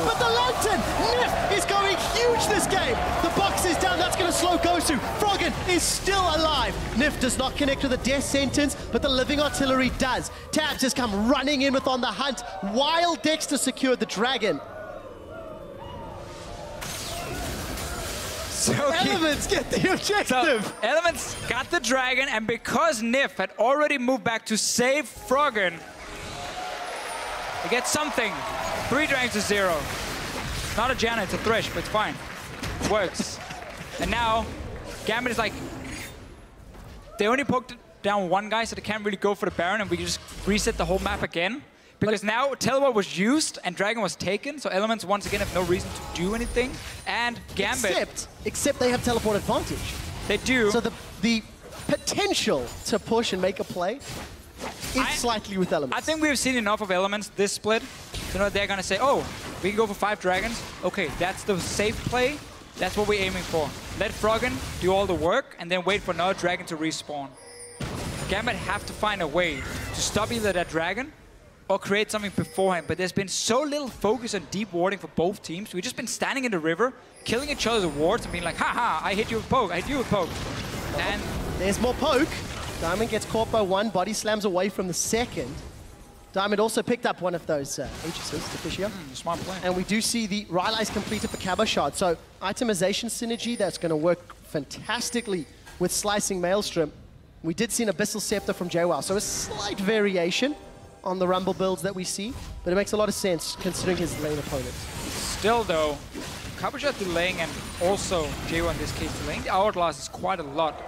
but the Lantern, Nif is going huge this game. The box is down, that's going to slow Gosu. Froggen is still alive. Nif does not connect with a death sentence, but the Living Artillery does. Tabs has come running in with On the Hunt, while Dexter secured the dragon. So Elements get the objective. So Elements got the dragon, and because Nif had already moved back to save Froggen, they get something. 3 dragons to 0. Not a Janna, it's a Thresh, but it's fine. It works. And now, Gambit is like, they only poked down one guy, so they can't really go for the Baron, and we can just reset the whole map again. Because now Teleport was used and Dragon was taken, so Elements once again have no reason to do anything. And Gambit... Except they have teleport advantage. They do. So the potential to push and make a play is slightly with Elements. I think we've seen enough of Elements this split. You know, they're gonna say, oh, we can go for 5 dragons. Okay, that's the safe play. That's what we're aiming for. Let Froggen do all the work and then wait for another dragon to respawn. Gambit have to find a way to stop either that dragon or create something beforehand, but there's been so little focus on deep warding for both teams. We've just been standing in the river, killing each other's wards and being like, haha, I hit you with poke, I hit you with poke. And there's more poke. Diamond gets caught by one, body slams away from the second. Diamond also picked up one of those Aegises, Deficio. Smart play. And we do see the Rylai's completed for Cabo Shard. So itemization synergy that's going to work fantastically with slicing Maelstrom. We did see an Abyssal Scepter from JWoww, so a slight variation on the Rumble builds that we see, but it makes a lot of sense considering his lane opponent. Still though, Cabo Shard delaying and also JWoww in this case delaying the Hourglass is quite a lot.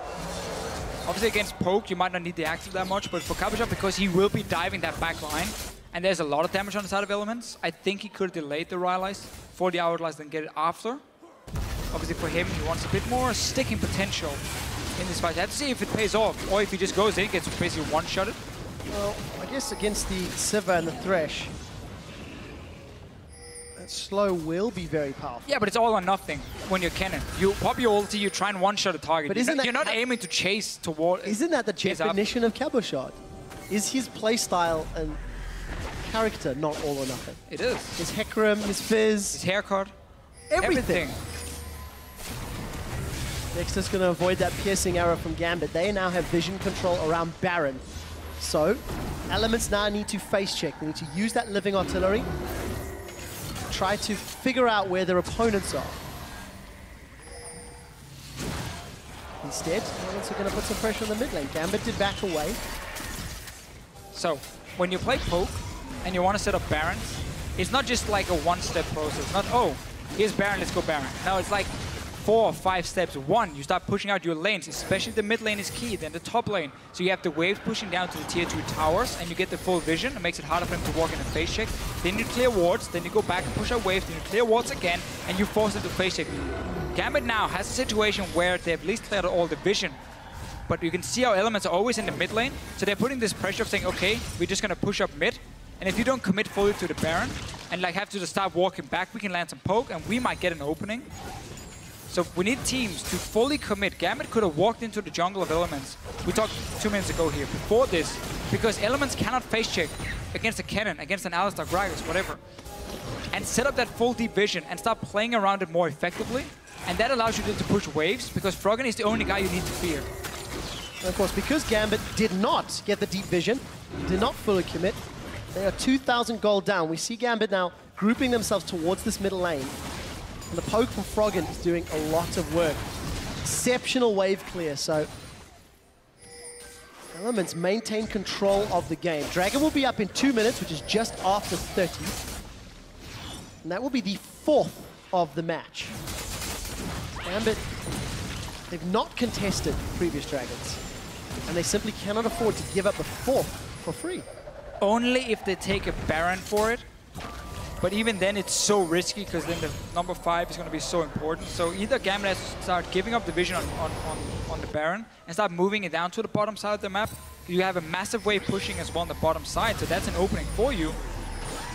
Obviously against poke you might not need the active that much, but for Cabo Shard, because he will be diving that back line and there's a lot of damage on the side of Elements, I think he could have delayed the Rylai's for the Hourglass then get it after. Obviously for him, he wants a bit more sticking potential in this fight. I have to see if it pays off, or if he just goes in, gets basically one-shotted. Well, I guess against the Sivir and the Thresh, that slow will be very powerful. Yeah, but it's all or nothing when you're Kennen. You pop your ulti, you try and one-shot a target. But you're not aiming to chase toward... Isn't that the definition of Cabo Shard? Is his playstyle and character not all or nothing? It is. His Hecarim, his Fizz... His haircut. Everything. Dexter's going to avoid that piercing arrow from Gambit. They now have vision control around Baron. So, Elements now need to face check. They need to use that Living Artillery, try to figure out where their opponents are. Instead, Elements are going to put some pressure on the mid lane. Gambit did back away. So, when you play poke and you want to set up Barons, it's not just like a one-step process. Not, oh, here's Baron, let's go Baron. No, it's like 4 or 5 steps. 1, you start pushing out your lanes, especially the mid lane is key, then the top lane. So you have the waves pushing down to the tier 2 towers, and you get the full vision. It makes it harder for him to walk in a face check. Then you clear wards, then you go back and push out waves, then you clear wards again, and you force it to face check. Gambit now has a situation where they've at least cleared all the vision, but you can see how Elements are always in the mid lane, so they're putting this pressure of saying, okay, we're just gonna push up mid, and if you don't commit fully to the Baron, and like have to just start walking back, we can land some poke, and we might get an opening. So we need teams to fully commit. Gambit could have walked into the jungle of Elements. We talked 2 minutes ago here, before this, because Elements cannot face check against a Kennen, against an Alistar, Gragas, whatever, and set up that full deep vision and start playing around it more effectively. And that allows you to push waves, because Froggen is the only guy you need to fear. And of course, because Gambit did not get the deep vision, did not fully commit, they are 2,000 gold down. We see Gambit now grouping themselves towards this middle lane. And the poke from Froggen is doing a lot of work. Exceptional wave clear, so Elements maintain control of the game. Dragon will be up in 2 minutes, which is just after 30. And that will be the 4th of the match. Gambit, they've not contested previous Dragons. And they simply cannot afford to give up the 4th for free. Only if they take a Baron for it. But even then, it's so risky because then the number 5 is going to be so important. So either Gambit has to start giving up the vision on the Baron and start moving it down to the bottom side of the map. You have a massive wave pushing as well on the bottom side, so that's an opening for you.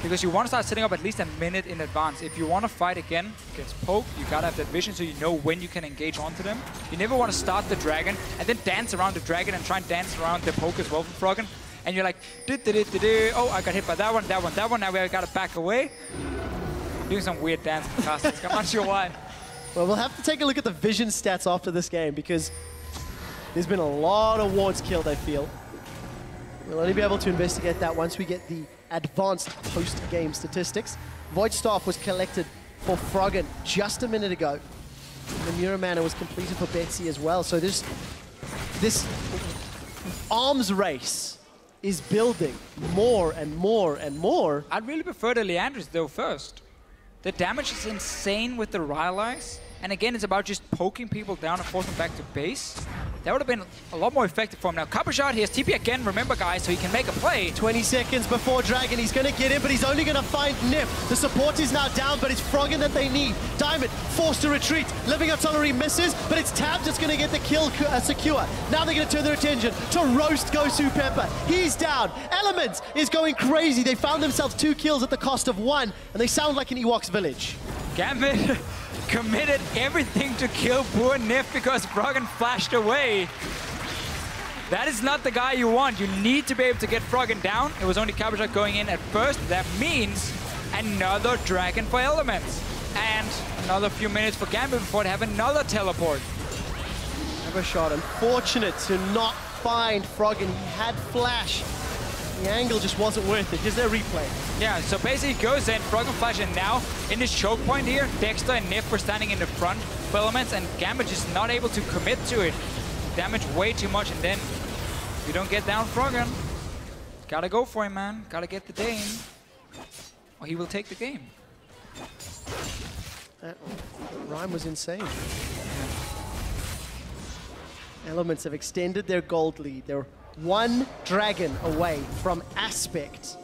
Because you want to start setting up at least a minute in advance. If you want to fight again against Poke, you gotta have that vision so you know when you can engage onto them. You never want to start the Dragon and then dance around the Dragon and try and dance around the Poke as well from Froggen. And you're like, oh, I got hit by that one, now we gotta back away. Doing some weird dance in the castings, I'm not sure why. Well, we'll have to take a look at the vision stats after this game because there's been a lot of wards killed, I feel. We'll only be able to investigate that once we get the advanced post-game statistics. Void Staff was collected for Froggen just a minute ago. And the Mirror Mana was completed for Betsy as well. So this arms race is building more and more and more. I'd really prefer the Leandris though first. The damage is insane with the Rylai's. And again, it's about just poking people down and forcing them back to base. That would have been a lot more effective for him. Now, Copper Shot, he has TP again, remember guys, so he can make a play. 20 seconds before Dragon, he's going to get in, but he's only going to find Nif. The support is now down, but it's Froggen that they need. Diamond forced to retreat. Living Artillery misses, but it's Tabs that's going to get the kill secure. Now they're going to turn their attention to roast Gosu Pepper. He's down. Elements is going crazy. They found themselves 2 kills at the cost of 1, and they sound like an Ewok's village. Gambit committed everything to kill poor Nif because Froggen flashed away. That is not the guy you want. You need to be able to get Froggen down. It was only Cabershot going in at first. That means another Dragon for Elements. And another few minutes for Gambit before they have another teleport. Cabershot, unfortunate to not find Froggen. He had flash. The angle just wasn't worth it. Here's their replay. Yeah, so basically he goes in, Froggen flash, and now in this choke point here, Dexter and Nif were standing in the front for Elements, and Gambit just not able to commit to it. Damage way too much, and then if you don't get down Froggen, gotta go for him, man. Gotta get the Dane, or he will take the game. That rhyme was insane. Elements have extended their gold lead. They're 1 Dragon away from Aspect.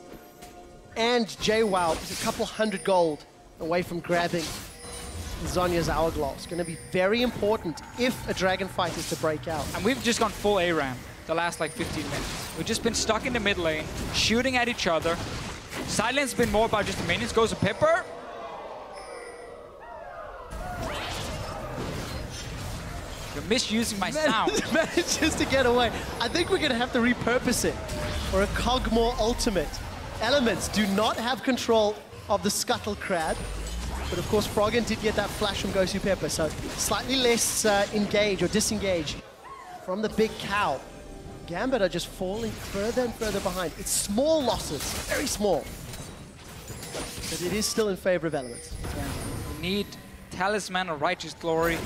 And JWoww is a couple hundred gold away from grabbing Zhonya's Hourglass. Going to be very important if a Dragon fight is to break out. And we've just gone full ARAM the last like 15 minutes. We've just been stuck in the mid lane, shooting at each other. Silence has been more about just the minions. Goes to Pepper. You're misusing my sound. Manages to get away. I think we're going to have to repurpose it for a Cogmore ultimate. Elements do not have control of the Scuttle Crab. But of course, Froggen did get that flash from Gosu Pepper, so slightly less engage or disengage from the big cow. Gambit are just falling further and further behind. It's small losses, very small. But it is still in favor of Elements. Yeah. We need Talisman or Righteous Glory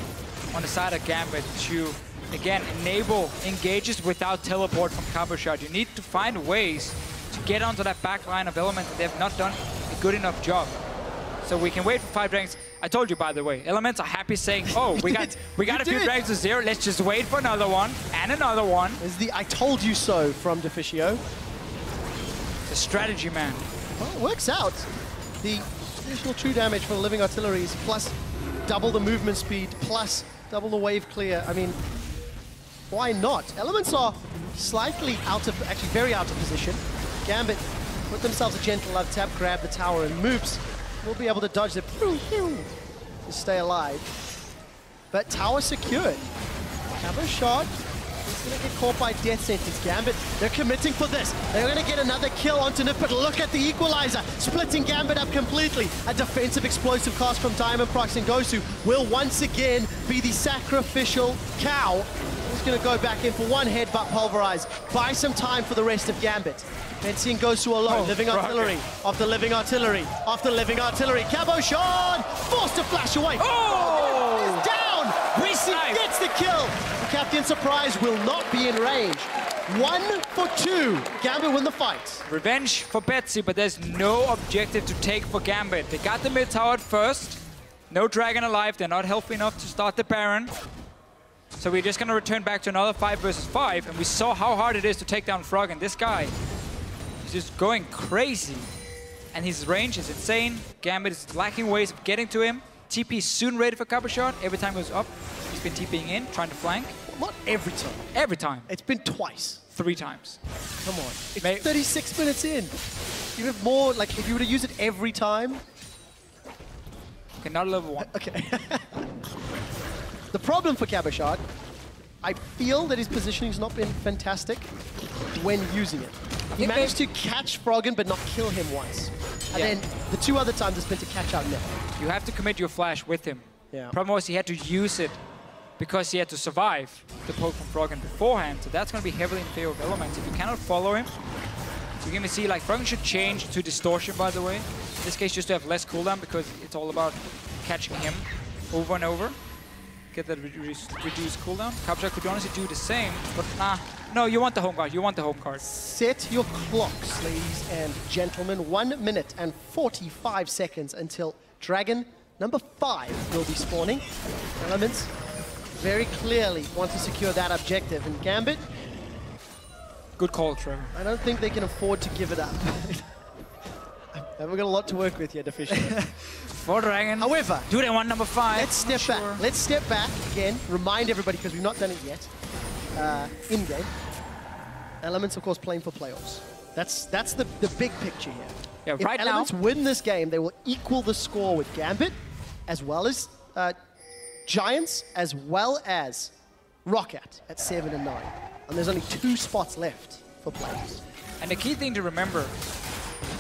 on the side of Gambit to, again, enable engages without teleport from Cabershot. You need to find ways to get onto that back line of Elements. They have not done a good enough job. So we can wait for 5 dragons. I told you, by the way, Elements are happy saying, oh, we got a few dragons to 0. Let's just wait for another one and another one. Is the I told you so from Deficio. The strategy, man. Well, it works out. The additional true damage for the Living Artilleries, plus double the movement speed, plus double the wave clear. I mean, why not? Elements are slightly out of, actually very out of position. Gambit put themselves a gentle love tap, grab the tower, and Moops will be able to dodge the to stay alive. But tower secured. Cabershot is going to get caught by Death Sentence. Gambit, they're committing for this. They're going to get another kill onto Nif, but look at the equalizer, splitting Gambit up completely. A defensive explosive cast from Diamond Prox, and Gosu will once again be the sacrificial cow He's going to go back in for one headbutt pulverize. Buy some time for the rest of Gambit. Benzine goes to a low, living artillery, after living artillery, after living artillery. Cabochon forced to flash away. Oh! Is down! Reese gets the kill. The Captain Surprise will not be in range. 1 for 2. Gambit win the fight. Revenge for Betsy, but there's no objective to take for Gambit. They got the mid tower at first. No dragon alive. They're not healthy enough to start the Baron. So we're just going to return back to another 5 versus 5. And we saw how hard it is to take down Frog. And this guy is just going crazy. And his range is insane. Gambit is lacking ways of getting to him. TP is soon ready for cover shot. Every time he goes up, he's been TPing in, trying to flank. Not every time. Every time. It's been twice. 3 times. Come on. It's 36 minutes in. You have more, like, if you were to use it every time. Okay, not level 1. Okay. The problem for Cabochon, I feel that his positioning's not been fantastic when using it. He managed to catch Froggen but not kill him once. And then the 2 other times it's been to catch out Nip. You have to commit your flash with him. Yeah. Problem was he had to use it because he had to survive the poke from Froggen beforehand. So that's going to be heavily in favor of Elements. If you cannot follow him, you're going to see like Froggen should change to Distortion, by the way. In this case, just to have less cooldown because it's all about catching him over and over. Get that reduced cooldown. Capture could honestly do the same, but nah. No, you want the home card. You want the home card. Set your clocks, ladies and gentlemen. 1 minute and 45 seconds until Dragon number 5 will be spawning. Elements very clearly want to secure that objective. And Gambit, good call, Trevor. I don't think they can afford to give it up. We've got a lot to work with here, Deficient. For Dragon. However, do they want number 5? Let's step back. Let's step back again. Remind everybody, because we've not done it yet. In-game. Elements, of course, playing for playoffs. That's the big picture here. Yeah, if right Elements now, win this game, they will equal the score with Gambit, as well as Giants, as well as Rocket at 7 and 9. And there's only 2 spots left for playoffs. And the key thing to remember,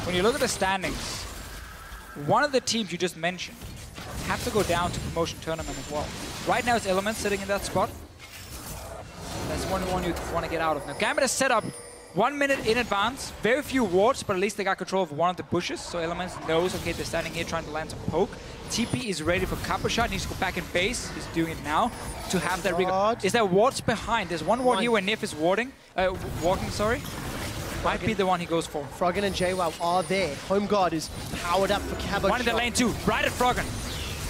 when you look at the standings, one of the teams you just mentioned have to go down to promotion tournament as well. Right now it's Elements sitting in that spot. That's one you want to get out of. Now Gambit has set up 1 minute in advance. Very few wards, but at least they got control of one of the bushes. So Elements knows, okay, they're standing here trying to land some poke. TP is ready for Kappa shot. Needs to go back in base. He's doing it now to have that recall. Is there wards behind? There's one ward here where Nif is walking, sorry. Might be the one he goes for. Froggen and JWoww are there. Home guard is powered up for Cabochon. One in the lane too, right at Froggen.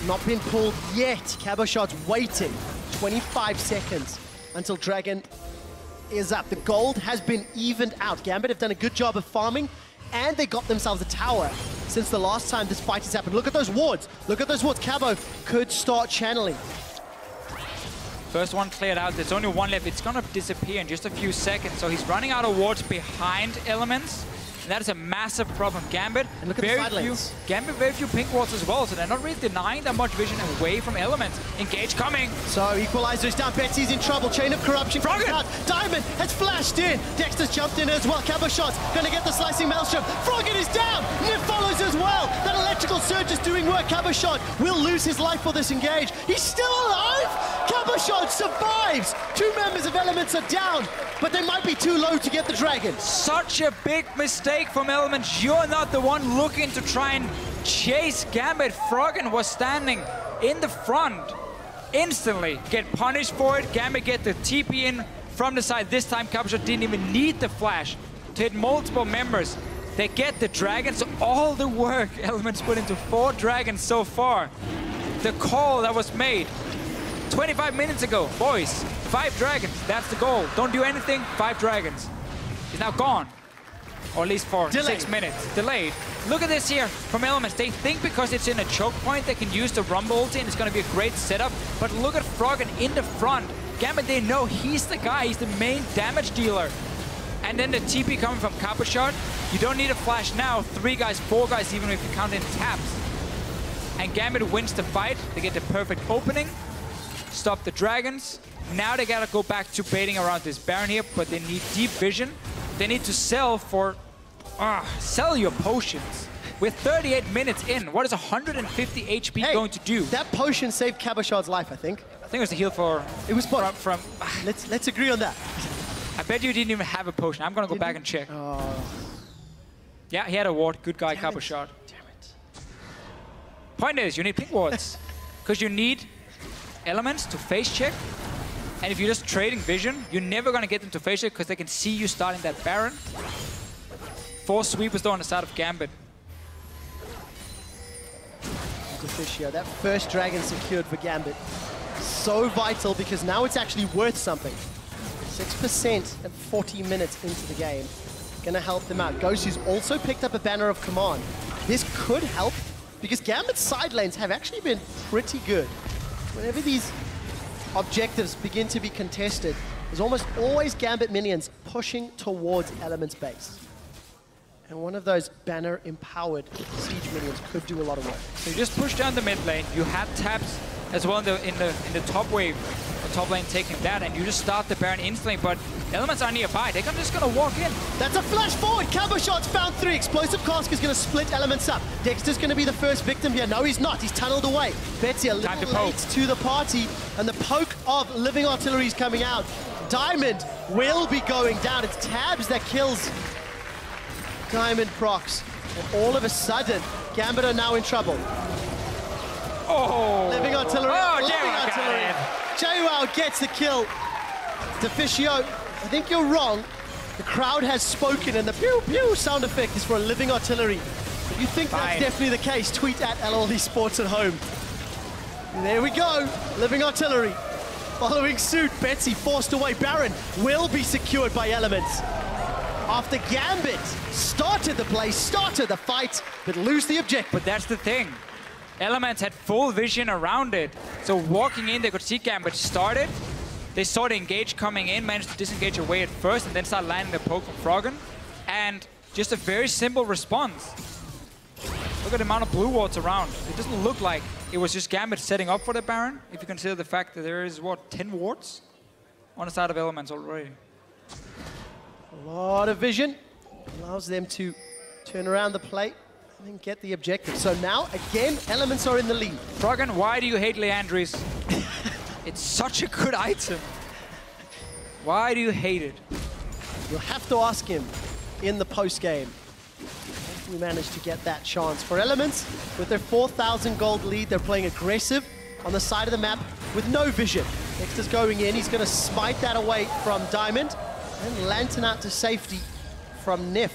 Not been pulled yet. Cabochon's waiting. 25 seconds until Dragon is up. The gold has been evened out. Gambit have done a good job of farming, and they got themselves a tower since the last time this fight has happened. Look at those wards. Look at those wards. Cabo could start channeling. First one cleared out. There's only one left. It's gonna disappear in just a few seconds. So he's running out of wards behind Elements. And that is a massive problem. Gambit, and look at the side lanes. Gambit, very few pink wards as well. So they're not really denying that much vision away from Elements. Engage coming. So Equalizer is down. Betsy's in trouble. Chain of Corruption comes out. Diamond has flashed in. Dexter's jumped in as well. Cabochon's gonna get the slicing maelstrom. Froggen is down. Nif follows as well. That electrical surge is doing work. Cabochon will lose his life for this engage. He's still alive. Cabochon survives. 2 members of Elements are down, but they might be too low to get the Dragon. Such a big mistake from Elements. You're not the one looking to try and chase Gambit. Froggen was standing in the front. Instantly get punished for it. Gambit get the TP in from the side. This time Cabochon didn't even need the flash to hit multiple members. They get the dragon, so all the work Elements put into 4 dragons so far. The call that was made 25 minutes ago, boys, 5 dragons, that's the goal. Don't do anything, 5 dragons. He's now gone. Or at least for 6 minutes. Delayed. Look at this here from Elements. They think because it's in a choke point, they can use the Rumble ulti and it's going to be a great setup. But look at Froggen in the front. Gambit, they know he's the guy. He's the main damage dealer. And then the TP coming from Cabochon. You don't need a flash now. 3 guys, 4 guys, even if you count in taps. And Gambit wins the fight. They get the perfect opening. Stop the dragons. Now they gotta go back to baiting around this Baron here, but they need deep vision. They need to sell for... sell your potions. We're 38 minutes in. What is 150 HP going to do? That potion saved Kabashard's life, I think. I think it was the heal for... It was what? From let's agree on that. I bet you didn't even have a potion. I'm going to go back and check. Yeah, he had a ward. Good guy, Kabashard. Damn it. Point is, you need pink wards. Because you need elements to face check. And if you're just trading vision, you're never going to get them to face check because they can see you starting that Baron. 4 sweepers though on the side of Gambit. Officio, that first dragon secured for Gambit. So vital because now it's actually worth something. 6% at 40 minutes into the game. Gonna help them out. Gosu's also picked up a banner of command. This could help because Gambit's side lanes have actually been pretty good. Whenever these objectives begin to be contested, there's almost always Gambit minions pushing towards Element's base. And one of those banner-empowered siege minions could do a lot of work. So you just push down the mid lane. You have taps as well in the top wave, the top lane taking that, and you just start the Baron instantly. But Elements are nearby. They're just gonna walk in. That's a flash forward. Kabashard's found 3. Explosive Cask is gonna split Elements up. Dexter's gonna be the first victim here. No, he's not. He's tunneled away. Betsy a little late to the party, and the poke of Living Artillery is coming out. Diamond will be going down. It's Tabs that kills Diamond procs. And all of a sudden, Gambit are now in trouble. Oh! Living Artillery. Oh, Living Artillery. JWoww gets the kill. Deficio, I think you're wrong. The crowd has spoken, and the pew pew sound effect is for a Living Artillery. If you think that's definitely the case, tweet at LLD Sports at home. And there we go. Living Artillery. Following suit, Betsy forced away. Baron will be secured by Elements. After Gambit started the play, started the fight, but lose the objective. But that's the thing. Elements had full vision around it. So walking in, they could see Gambit started. They saw the engage coming in, managed to disengage away at first, and then start landing the poke from Froggen. And just a very simple response. Look at the amount of blue wards around. It doesn't look like it was just Gambit setting up for the Baron, if you consider the fact that there is, what, 10 wards on the side of Elements already. A lot of vision. Allows them to turn around the plate and then get the objective. So now, again, Elements are in the lead. Froggen, why do you hate Leandris? It's such a good item. Why do you hate it? You'll have to ask him in the post-game. If we manage to get that chance. For Elements, with their 4,000 gold lead, they're playing aggressive on the side of the map with no vision. Dexter's going in. He's going to smite that away from Diamond. And Lantern out to safety from Nif.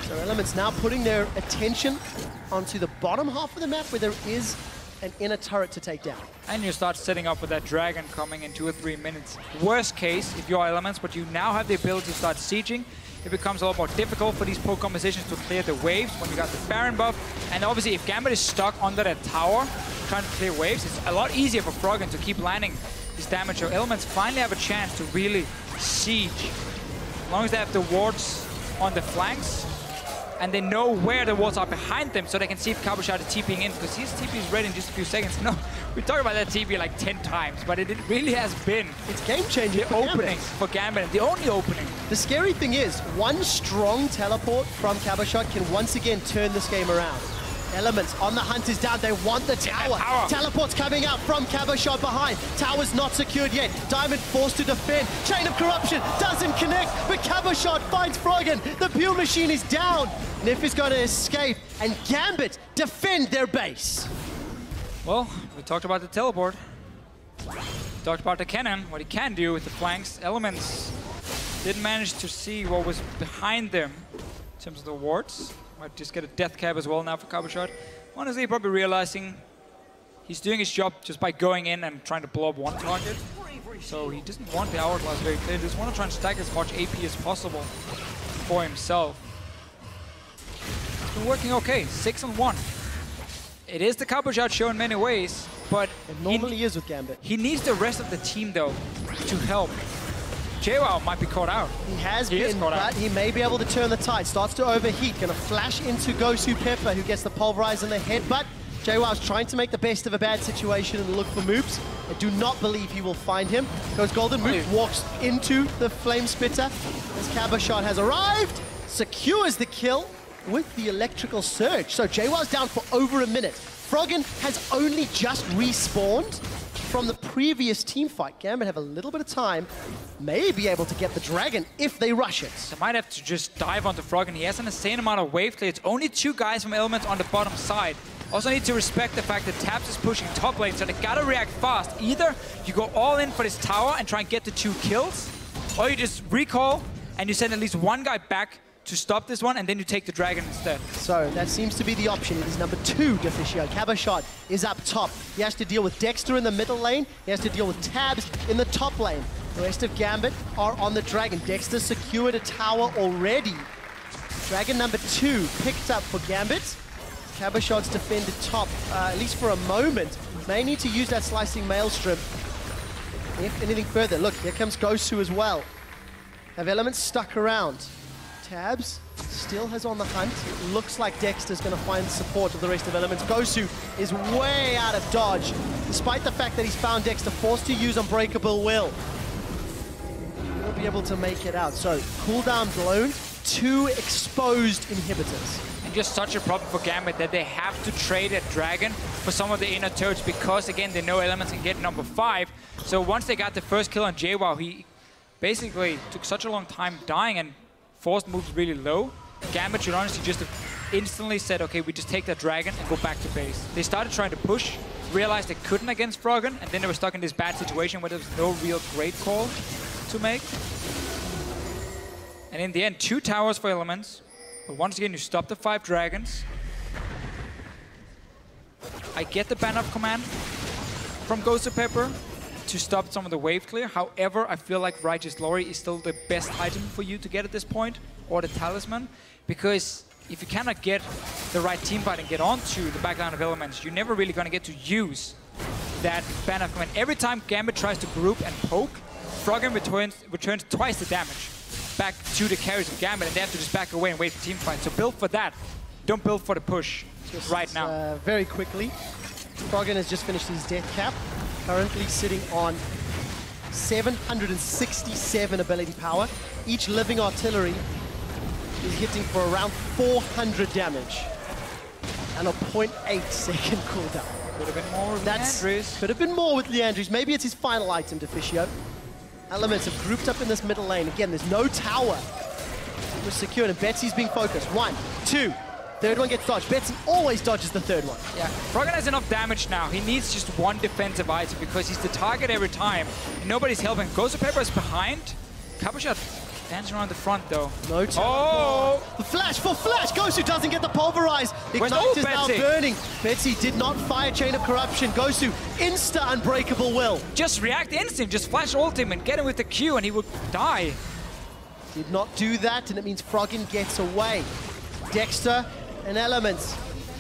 So Elements now putting their attention onto the bottom half of the map where there is an inner turret to take down. And you start setting up with that dragon coming in 2 or 3 minutes. Worst case, if you're Elements, but you now have the ability to start sieging, it becomes a lot more difficult for these poke compositions to clear the waves when you got the Baron buff. And obviously, if Gambit is stuck under that tower, trying to clear waves, it's a lot easier for Froggen to keep landing this damage. So Elements finally have a chance to really siege. As long as they have the wards on the flanks, and they know where the wards are behind them, so they can see if Kabashard is TPing in, because his TP is ready in just a few seconds. No, we talked about that TP like 10 times, but it really has been it's game-changing the opening for Gambit, the only opening. The scary thing is, one strong teleport from Kabashard can once again turn this game around. Elements on the hunt is down. They want the tower. Teleport's coming out from Kabashard behind. Tower's not secured yet. Diamond forced to defend. Chain of Corruption doesn't connect, but Kabashard finds Froggen. The Pure Machine is down. Nif is going to escape, and Gambit defend their base. Well, we talked about the teleport. We talked about the cannon, what he can do with the flanks. Elements didn't manage to see what was behind them in terms of the wards. Might just get a death cap as well now for Kabashard. Honestly, probably realizing he's doing his job just by going in and trying to blow up one target. So he doesn't want the hourglass very clear. He just want to try and stack as much AP as possible for himself. It's been working okay, 6-1. It is the Kabashard show in many ways, but it normally is with Gambit. He needs the rest of the team though to help. JWoww might be caught out. He has been, but he may be able to turn the tide. Starts to overheat. Gonna flash into Gosu Pepper, who gets the pulverize in the head, but JWoww's trying to make the best of a bad situation and look for Moops. I do not believe he will find him. Goes Golden Moop, walks into the Flame Spitter as Kabashard has arrived, secures the kill. with the electrical surge. So JWoww's down for over a minute. Froggen has only just respawned from the previous team fight. Gambit have a little bit of time, may be able to get the dragon if they rush it. They might have to just dive onto Froggen. He has an insane amount of wave clear. It's only 2 guys from Elements on the bottom side. Also need to respect the fact that Tabs is pushing top lane, so they gotta react fast. Either you go all in for this tower and try and get the 2 kills, or you just recall and you send at least 1 guy back to stop this one, and then you take the dragon instead. So that seems to be the option. It is number 2, Deficio. Cabochon is up top. He has to deal with Dexter in the middle lane. He has to deal with Tabs in the top lane. The rest of Gambit are on the dragon. Dexter secured a tower already. Dragon number 2 picked up for Gambit. Cabochon's defended top, at least for a moment. May need to use that slicing maelstrom. If anything further, look, here comes Gosu as well. Have Elements stuck around. Tabs still has on the hunt. It looks like Dexter's going to find support of the rest of Elements. Gosu is way out of dodge, despite the fact that he's found Dexter, forced to use Unbreakable Will. He'll be able to make it out. So, cooldown blown, 2 exposed inhibitors. And just such a problem for Gambit that they have to trade a dragon for some of the inner turrets because, again, they know Elements can get number 5. So once they got the first kill on JWoww, he basically took such a long time dying and forced moves really low. Gambit should honestly just have instantly said, okay, we just take that dragon and go back to base. They started trying to push, realized they couldn't against Froggen, and then they were stuck in this bad situation where there was no real great call to make. And in the end, 2 towers for Elements. But once again, you stop the 5 dragons. I get the ban of command from Ghost of Pepper to stop some of the wave clear. However, I feel like Righteous Glory is still the best item for you to get at this point, or the talisman, because if you cannot get the right team fight and get onto the backline of Elements, you're never really going to get to use that ban of command. Every time Gambit tries to group and poke, Froggen returns twice the damage back to the carries of Gambit, and they have to just back away and wait for team fight. So build for that. Don't build for the push right now. Very quickly, Froggen has just finished his death cap. Currently sitting on 767 ability power. Each living artillery is hitting for around 400 damage. And a 0.8 second cooldown. Could have been more with Leandris. Could have been more with Leandris. Maybe it's his final item, Deficio. Elements have grouped up in this middle lane. Again, there's no tower. It was secured, and Betsy's being focused. 1, 2. Third one gets dodged. Betsy always dodges the third one. Yeah, Froggen has enough damage now. He needs just 1 defensive item because he's the target every time. And nobody's helping. Ghost of Pepper is behind. Cabochon dancing around the front, though. No tower. Oh! The flash for flash. Gosu doesn't get the pulverize. Ignite is now burning. Betsy did not fire Chain of Corruption. Gosu, insta Unbreakable Will. Just react instant. Just flash ult him and get him with the Q and he would die. Did not do that, and it means Froggen gets away. Dexter and Elements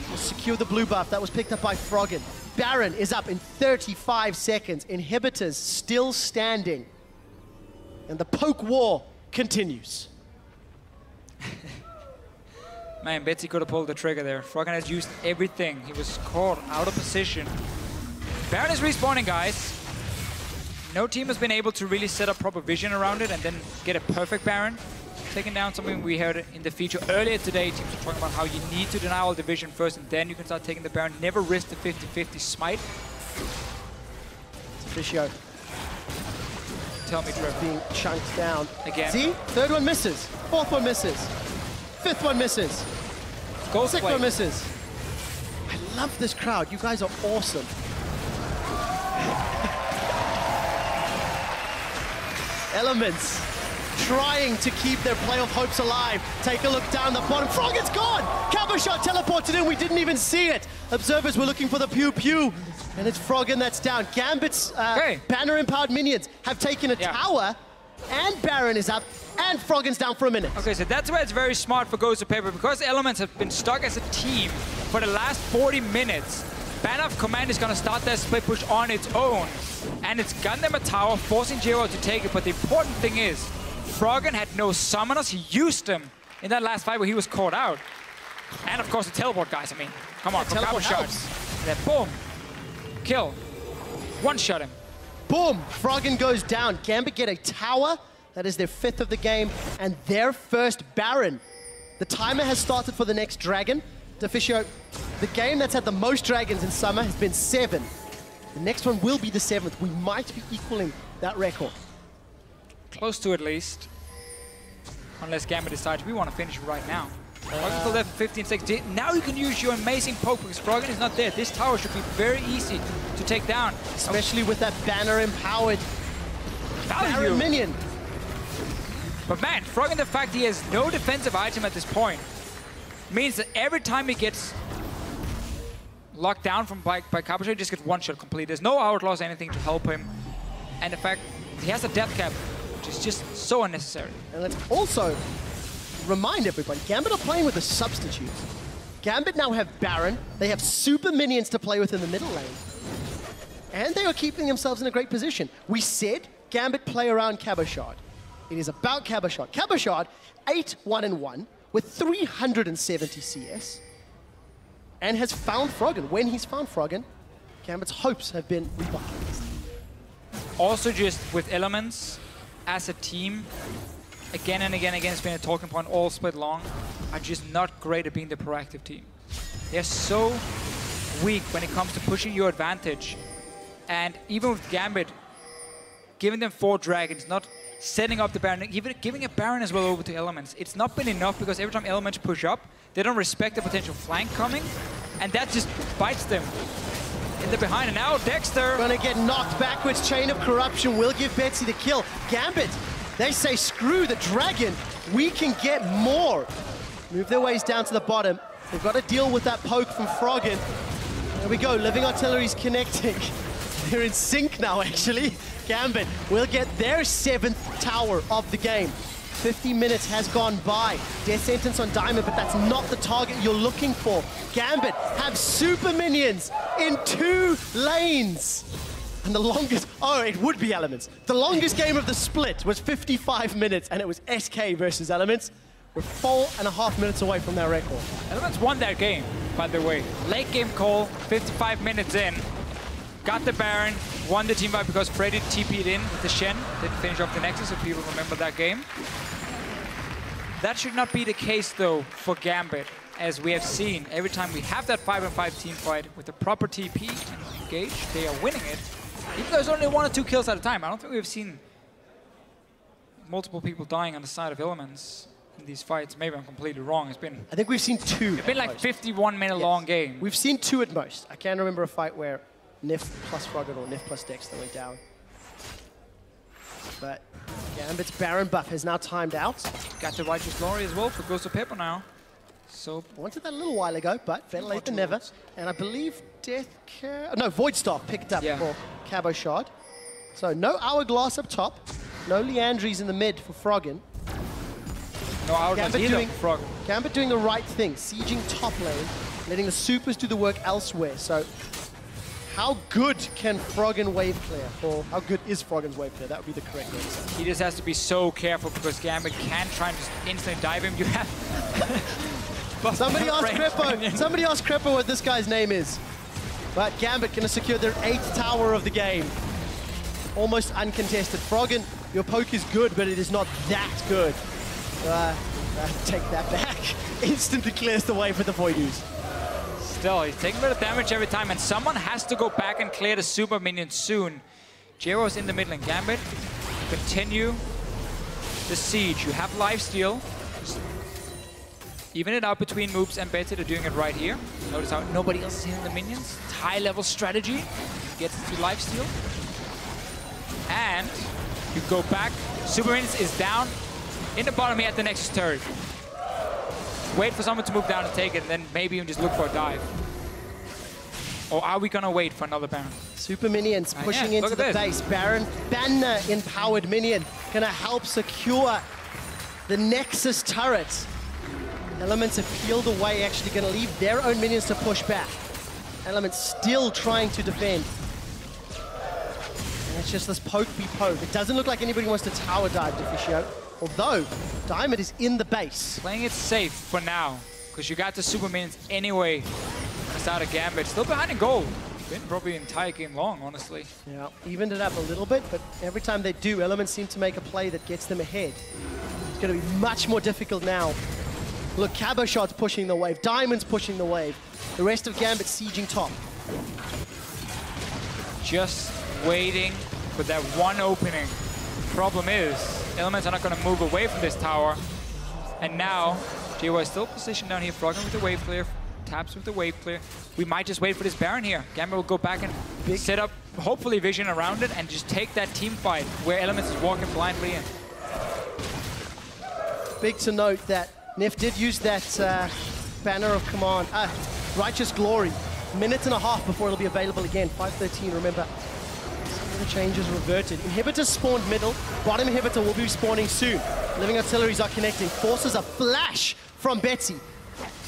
will secure the blue buff. That was picked up by Froggen. Baron is up in 35 seconds. Inhibitors still standing. And the poke war continues. Man, Betsy could have pulled the trigger there. Froggen has used everything. He was caught out of position. Baron is respawning, guys. No team has been able to really set up proper vision around it and then get a perfect Baron. Taking down something we heard in the feature earlier today. Teams are talking about how you need to deny all division first and then you can start taking the Baron. Never risk the 50-50 smite. Deficio. Tell me, Trevor. Being chunked down. Again. See? Third one misses. Fourth one misses. Fifth one misses. Sixth one misses. I love this crowd. You guys are awesome. Elements trying to keep their playoff hopes alive. Take a look down the bottom. Froggen's gone! Cabochon teleported in. We didn't even see it. Observers were looking for the pew-pew. And it's Froggen that's down. Gambit's banner-empowered minions have taken a tower. And Baron is up. And Froggen's down for a minute. Okay, so that's where it's very smart for Ghost of Pepper. Because Elements have been stuck as a team for the last 40 minutes. Banner of Command is going to start their split push on its own. And it's gotten them a tower, forcing JWoww to take it. But the important thing is, Froggen had no summoners. He used them in that last fight where he was caught out. And of course the teleport, guys. I mean, come on, teleport shots. And then boom, kill. One-shot him. Boom, Froggen goes down. Gambit get a tower. That is their 5th of the game and their first Baron. The timer has started for the next dragon. Deficio, the game that's had the most dragons in summer has been 7. The next one will be the 7th. We might be equaling that record. Close to at least. Unless Gambit decides we want to finish right now. Still left 15 seconds. Now you can use your amazing poke because Froggen is not there. This tower should be very easy to take down. Especially with that banner-empowered Value. minion. But man, Froggen, the fact he has no defensive item at this point means that every time he gets locked down by Cabochard, he just gets one shot complete. There's no outlaws or anything to help him. And the fact he has a death cap, which is just so unnecessary. And let's also remind everybody, Gambit are playing with a substitute. Gambit now have Baron. They have super minions to play with in the middle lane. And they are keeping themselves in a great position. We said Gambit play around Cabochard. It is about Cabochard. Cabochard, 8-1-1 with 370 CS and has found Froggen. When he's found Froggen, Gambit's hopes have been revitalized. Also just with Elements as a team, again and again, it's been a talking point all split long, are just not great at being the proactive team. They're so weak when it comes to pushing your advantage. And even with Gambit, giving them 4 dragons, not setting up the Baron, giving a Baron as well over to Elements, it's not been enough because every time Elements push up, they don't respect the potential flank coming, and that just bites them in the behind. And now Dexter gonna get knocked backwards. Chain of Corruption will give Betsy the kill. Gambit, they say screw the dragon, we can get more. Move their ways down to the bottom. They've got to deal with that poke from Froggen. There we go, Living Artillery's connecting. They're in sync now, actually. Gambit will get their 7th tower of the game. 50 minutes has gone by. Death sentence on Diamond, but that's not the target you're looking for. Gambit have super minions in 2 lanes. And the longest, oh, it would be Elements. The longest game of the split was 55 minutes, and it was SK versus Elements. We're 4.5 minutes away from that record. Elements won that game, by the way. Late game call, 55 minutes in. Got the Baron, won the team fight because Freddy TP'd in with the Shen. Didn't finish off the Nexus, if people remember that game. That should not be the case, though, for Gambit. As we have seen, every time we have that 5-on-5 team fight with the proper TP and engage, they are winning it. Even though there's only 1 or 2 kills at a time. I don't think we've seen multiple people dying on the side of Elements in these fights. Maybe I'm completely wrong. It's been... I think we've seen 2. It's been like 51-minute long game. We've seen 2 at most. I can't remember a fight where Nif plus Froggen or Nif plus Dexter went down. But Gambit's Baron buff has now timed out. Got the Righteous Glory as well for Ghost of Pepper now. So wanted that a little while ago, but better late than never. And I believe Void Staff picked up for Cabochard. So no Hourglass up top, no Leandries in the mid for Froggen. No Hourglass either for Froggen. Gambit doing the right thing, sieging top lane, letting the supers do the work elsewhere. So how good can Froggen wave clear? Or how good is Froggen's wave clear? That would be the correct answer. He just has to be so careful because Gambit can try and just instantly dive him. You have... Somebody ask Crepo what this guy's name is. But Gambit gonna secure their 8th tower of the game. Almost uncontested. Froggen, your poke is good, but it is not that good. Take that back. Instantly clears the way for the Voidus. Still, he's taking a bit of damage every time, and someone has to go back and clear the super minion soon. Jero's in the middle, and Gambit continue the siege. You have lifesteal. Just even it out between moves and Betsy. They're doing it right here. Notice how nobody else is hitting the minions. It's high-level strategy. Gets to lifesteal. And you go back. Super minions is down in the bottom here at the Nexus turret. Wait for someone to move down and take it, and then maybe even just look for a dive. Or are we gonna wait for another Baron? Super minions pushing into the base. Baron, banner empowered minion, gonna help secure the Nexus turret. Elements have peeled away, actually gonna leave their own minions to push back. Elements still trying to defend. And it's just this poke be poke. It doesn't look like anybody wants to tower dive Deficio. Although, Diamond is in the base. Playing it safe for now, because you got the super minions anyway. It's out of Gambit. Still behind in gold. Been probably the entire game long, honestly. Yeah, evened it up a little bit, but every time they do, Elements seem to make a play that gets them ahead. It's going to be much more difficult now Look, Caboshot's pushing the wave, Diamond's pushing the wave. The rest of Gambit sieging top. Just waiting for that one opening. Problem is, Elements are not going to move away from this tower. And now, JY is still positioned down here, Froggen with the wave clear, Taps with the wave clear. We might just wait for this Baron here. Gambit will go back and set up, hopefully, vision around it and just take that team fight where Elements is walking blindly in. Big to note that Nif did use that banner of command, Righteous Glory, minute and a half before it'll be available again. 5:13, remember. Some of the changes reverted. Inhibitor spawned middle. Bottom inhibitor will be spawning soon. Living artilleries are connecting. Forces a flash from Betsy.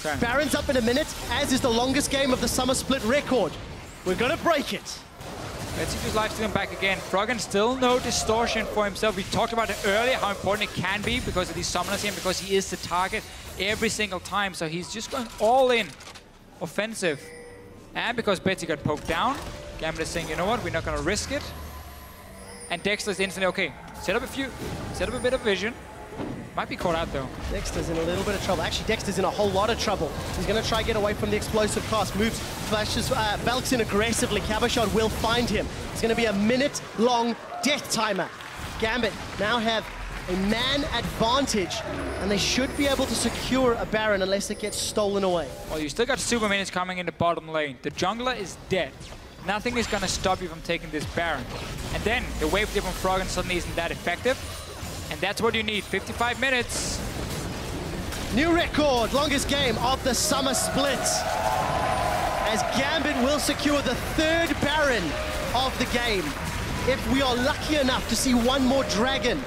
Okay. Baron's up in a minute, as is the longest game of the summer split record. We're gonna break it. Betsy just live stream back again. Froggen still no distortion for himself. We talked about it earlier, how important it can be because of these summoners here, because he is the target every single time. So he's just going all in offensive. And because Betsy got poked down, Gambit is saying, you know what, we're not gonna risk it. And Dexter's instantly, okay, set up a bit of vision. Might be caught out though. Dexter's in a little bit of trouble. Actually, Dexter's in a whole lot of trouble. He's going to try to get away from the explosive cast. Moves, flashes, belts in aggressively. Caboshot will find him. It's going to be a minute-long death timer. Gambit now have a man advantage, and they should be able to secure a Baron unless it gets stolen away. Well, you still got super minions coming in the bottom lane. The jungler is dead. Nothing is going to stop you from taking this Baron. And then the wave clear from Froggen suddenly isn't that effective. And that's what you need, 55 minutes. New record, longest game of the summer split. As Gambit will secure the third Baron of the game. If we are lucky enough to see one more dragon,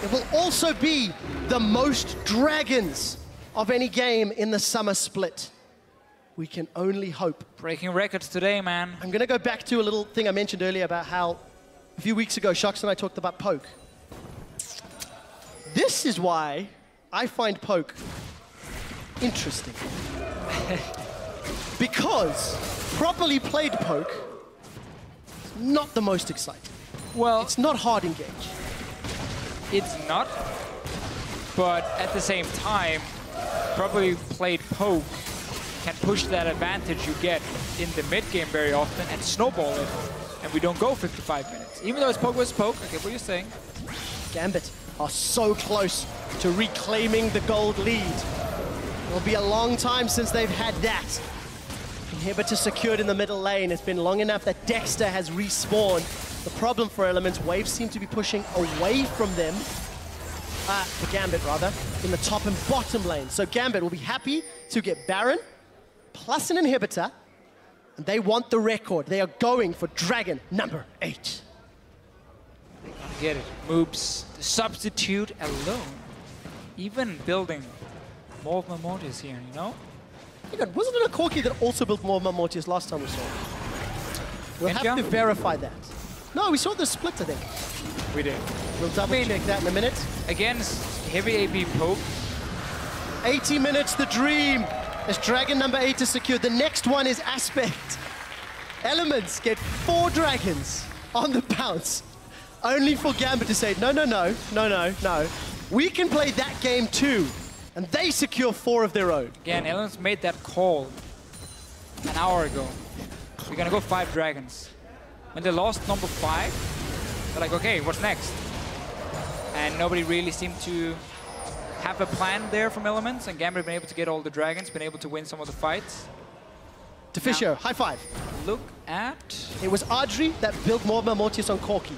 it will also be the most dragons of any game in the summer split. We can only hope. Breaking records today, man. I'm gonna go back to a little thing I mentioned earlier about how a few weeks ago, Shox and I talked about poke. This is why I find poke interesting. Because properly played poke is not the most exciting. Well, it's not hard engage. It's not, but at the same time, properly played poke can push that advantage you get in the mid game very often and snowball it, and we don't go 55 minutes. Even though it's poke versus poke, I get what you're saying. Gambit are so close to reclaiming the gold lead. It'll be a long time since they've had that. Inhibitor secured in the middle lane. It's been long enough that Dexter has respawned. The problem for Elements, waves seem to be pushing away from them, for Gambit rather, in the top and bottom lane. So Gambit will be happy to get Baron, plus an inhibitor, and they want the record. They are going for Dragon number 8. Get it. Moves the substitute alone. Even building more of my Mortis here, you know? Wasn't it a Corki that also built more of my Mortis last time we saw it? We'll have to verify that. No, we saw the split, I think. We did. We'll double check that in a minute. Against heavy AP poke. 80 minutes, the dream. As Dragon number 8 is secured. The next one is Aspect. Elements get 4 dragons on the bounce. Only for Gambit to say, no, no, no, no, no, no. We can play that game too. And they secure 4 of their own. Again, Elements made that call an hour ago. We're gonna go 5 dragons. When they lost number 5, they're like, okay, what's next? And nobody really seemed to have a plan there from Elements, and Gambit been able to get all the dragons, been able to win some of the fights. Deficio, high five. Look at... It was Audrey that built more Mortis on Corki.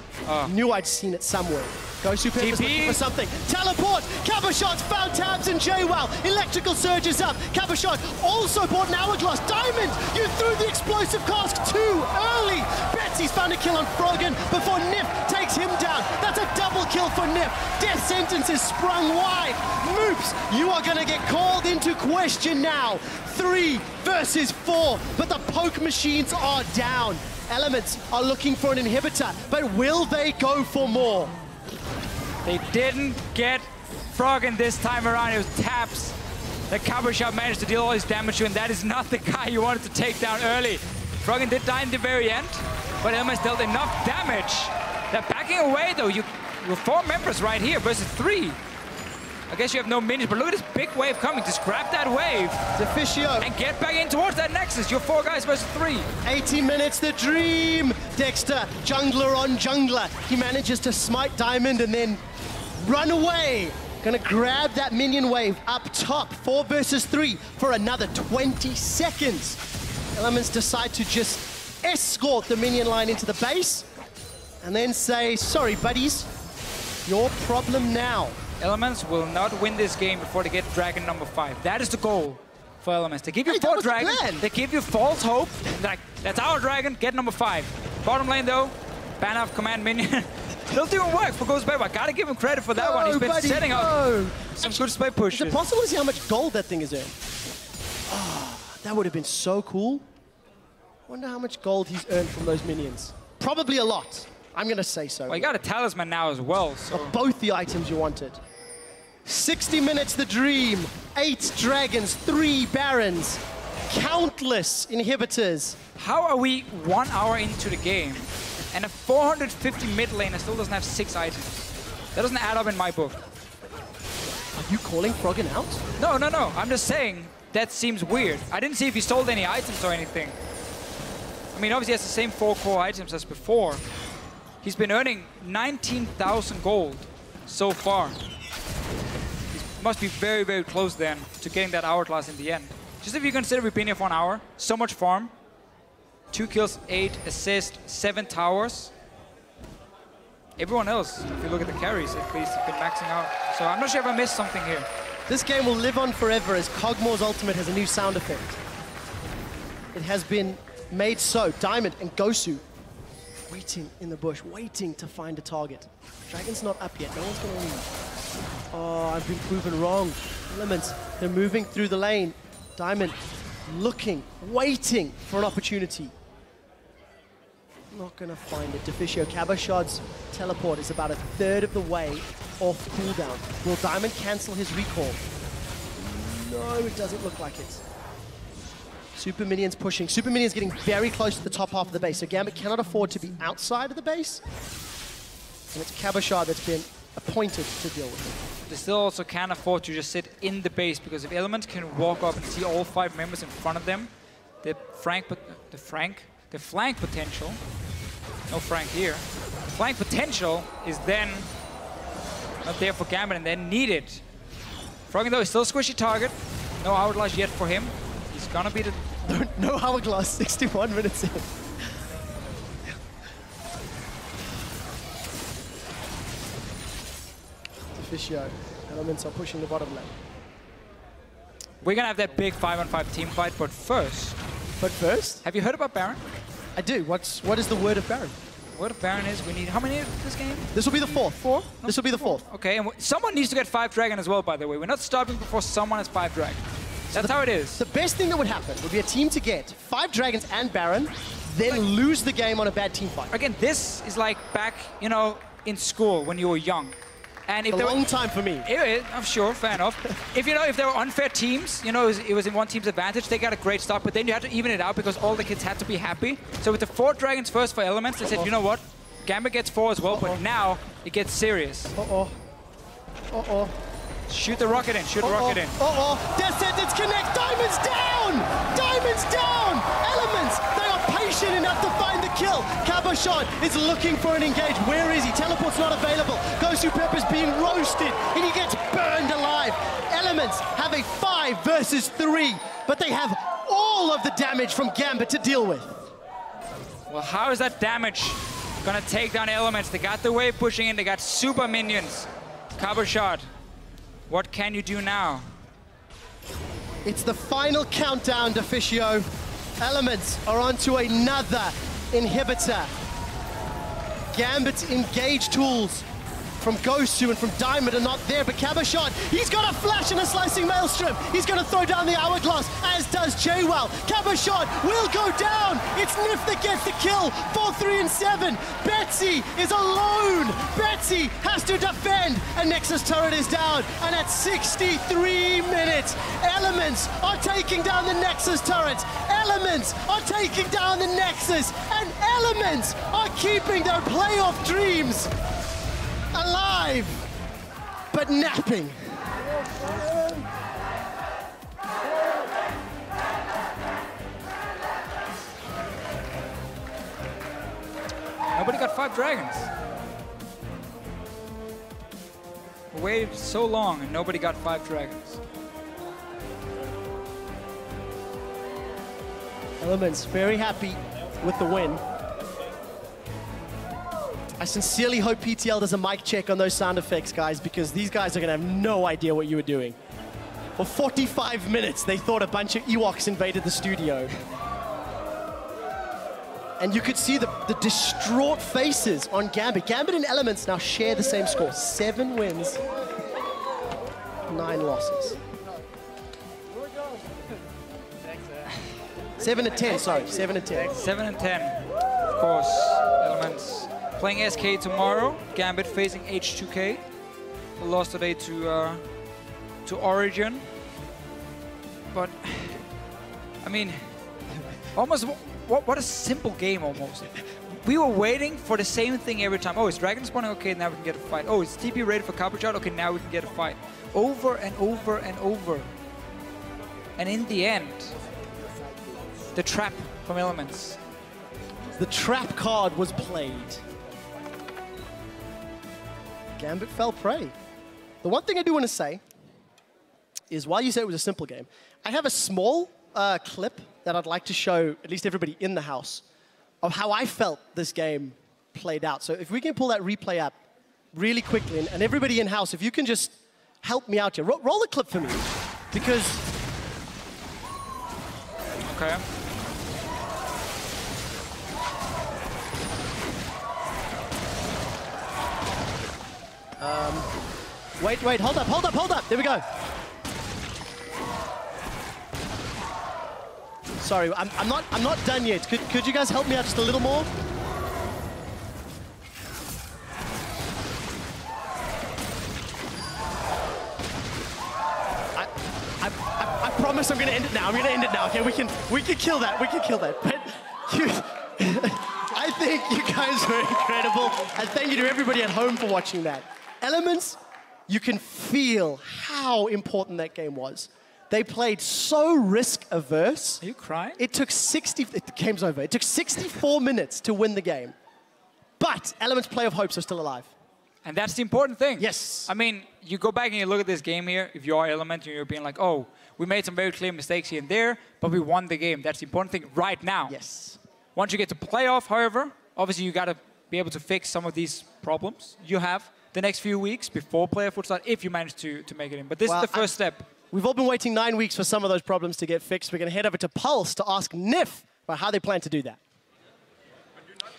Knew I'd seen it somewhere. Go Super is looking for something. Teleport! Caboshot found Tabs and JWoww. Electrical Surge is up. Caboshot also bought an Hourglass. Diamond! You threw the explosive cask too early! Betsy's found a kill on Froggen before Nif takes him down. That's a double kill for Nif. Death sentence is sprung wide. Moops, you are gonna get called into question now. 3 versus 4, but the poke machines are down. Elements are looking for an inhibitor, but will they go for more? They didn't get Froggen this time around. It was Taps that Caboshot managed to deal all his damage to, and that is not the guy you wanted to take down early. Froggen did die in the very end, but Elements dealt enough damage. They're backing away though. You're 4 members right here versus 3. I guess you have no minions, but look at this big wave coming. Just grab that wave. Deficio. And get back in towards that Nexus. You're 4 guys versus 3. 80 minutes, the dream. Dexter, jungler on jungler. He manages to smite Diamond and then run away. Gonna grab that minion wave up top. 4 versus 3 for another 20 seconds. Elements decide to just escort the minion line into the base and then say, sorry, buddies, your problem now. Elements will not win this game before they get dragon number 5. That is the goal for Elements. They give you 4 dragons, they give you false hope. Like, that's our dragon, get number 5. Bottom lane though, ban off command minion. Still doing work for Ghost Babe. I gotta give him credit for that one. He's been setting up some good spike pushes. Is it possible to see how much gold that thing is earned? Oh, that would have been so cool. Wonder how much gold he's earned from those minions. Probably a lot. I'm gonna say so. Well, you got a talisman now as well, so... Of both the items you wanted. 60 minutes the dream. 8 dragons, 3 barons, countless inhibitors. How are we 1 hour into the game and a 450 mid laner still doesn't have 6 items? That doesn't add up in my book. Are you calling Froggen out? No, no, no. I'm just saying that seems weird. I didn't see if he sold any items or anything. I mean, obviously he has the same 4 core items as before. He's been earning 19,000 gold so far. He must be very, very close then to getting that hourglass in the end. Just if you consider we've been here for an hour, so much farm. 2 kills, 8 assists, 7 towers. Everyone else, if you look at the carries, at least, have been maxing out. So I'm not sure if I missed something here. This game will live on forever as Kog'Maw's ultimate has a new sound effect. It has been made so. Diamond and Gosu waiting in the bush, waiting to find a target. Dragon's not up yet, no one's gonna leave. Oh, I've been proven wrong. Elements, they're moving through the lane. Diamond looking, waiting for an opportunity. Not gonna find it. Deficio Cabashad's teleport is about 1/3 of the way off cooldown. Will Diamond cancel his recall? No, it doesn't look like it. Super Minions pushing. Super Minions getting very close to the top half of the base, so Gambit cannot afford to be outside of the base. And it's Cabashad that's been appointed to deal with it. They still also can't afford to just sit in the base, because if Elements can walk up and see all 5 members in front of them, the flank potential, no Frank here, the flank potential is then not there for Gambit and then needed. Froggen though is still a squishy target, no hourglass yet for him. He's gonna be the... No hourglass, 61 minutes in. Deficio, Elements are pushing the bottom lane. We're gonna have that big 5-on-5 team fight, but first... But first? Have you heard about Baron? I do. What is the word of Baron? Word of Baron is we need... How many of this game? This will be the 4th. 4? No, this will be the 4th. Okay, and someone needs to get 5 dragon as well, by the way. We're not stopping before someone has 5 dragon. That's how it is. The best thing that would happen would be a team to get 5 dragons and Baron, then lose the game on a bad team fight. Again, this is like back, you know, in school when you were young. And if a long time for me. I'm sure, fair enough. If there were unfair teams, you know, it was in one team's advantage, they got a great start, but then you had to even it out because all the kids had to be happy. So with the 4 dragons first for Elements, they said, you know what? Gambit gets 4 as well, but now it gets serious. Shoot the rocket in, shoot the rocket in. Death sentence connects, Diamond's down! Diamond's down! Elements, they are patient enough to find the kill. Cabashad is looking for an engage. Where is he? Teleport's not available. Gosu Pepper's being roasted, and he gets burned alive. Elements have a 5 versus 3, but they have all of the damage from Gambit to deal with. Well, how is that damage gonna take down Elements? They got the wave pushing in, they got super minions. Cabashad, what can you do now? It's the final countdown, Deficio. Elements are onto another inhibitor. Gambit's engage tools from Gosu and from Diamond are not there, but Cabashad, he's got a flash and a slicing maelstrom. He's going to throw down the hourglass, as does Jaywell. Cabashad will go down. It's Nif that gets the kill. 4, 3, and 7. Betsy is alone. Betsy has to defend. A Nexus turret is down, and at 63 minutes, Elements are taking down the Nexus turrets. Elements are taking down the Nexus, and Elements are keeping their playoff dreams alive, but napping. Nobody got 5 dragons. We waited so long and nobody got 5 dragons. Elements very happy with the win. I sincerely hope PTL does a mic check on those sound effects, guys, because these guys are going to have no idea what you were doing. For 45 minutes, they thought a bunch of Ewoks invaded the studio. And you could see the distraught faces on Gambit. Gambit and Elements now share the same score. 7 wins, 9 losses. 7 and 10, sorry, 7 and 10. 7 and 10, of course, Elements. Playing SK tomorrow, Gambit facing H2K. We lost today to Origin. But, I mean, almost, what a simple game almost. We were waiting for the same thing every time. Oh, it's Dragon spawning? Okay, now we can get a fight. Oh, it's TP ready for Copper Shot? Okay, now we can get a fight. Over and over and over. And in the end, the trap from Elements. The trap card was played. Gambit fell prey. The one thing I do want to say is, while you said it was a simple game, I have a small clip that I'd like to show at least everybody in the house of how I felt this game played out. So if we can pull that replay up really quickly, and everybody in house, if you can just help me out here. Roll the clip for me, because... Okay. Wait, hold up. There we go. Sorry, I'm not done yet. Could you guys help me out just a little more? I promise I'm gonna end it now. Okay, we can kill that. But I think you guys were incredible, and thank you to everybody at home for watching that. Elements, you can feel how important that game was. They played so risk-averse. Are you crying? The game's over. It took 64 minutes to win the game. But Elements' play of hopes are still alive. And that's the important thing. Yes. I mean, you go back and you look at this game here, if you are Element and you're being like, oh, we made some very clear mistakes here and there, but we won the game. That's the important thing right now. Yes. Once you get to playoff, however, obviously you got to be able to fix some of these problems you have the next few weeks before playoff would start, if you manage to make it in. But this is the first step. We've all been waiting 9 weeks for some of those problems to get fixed. We're going to head over to Pulse to ask Nif about how they plan to do that.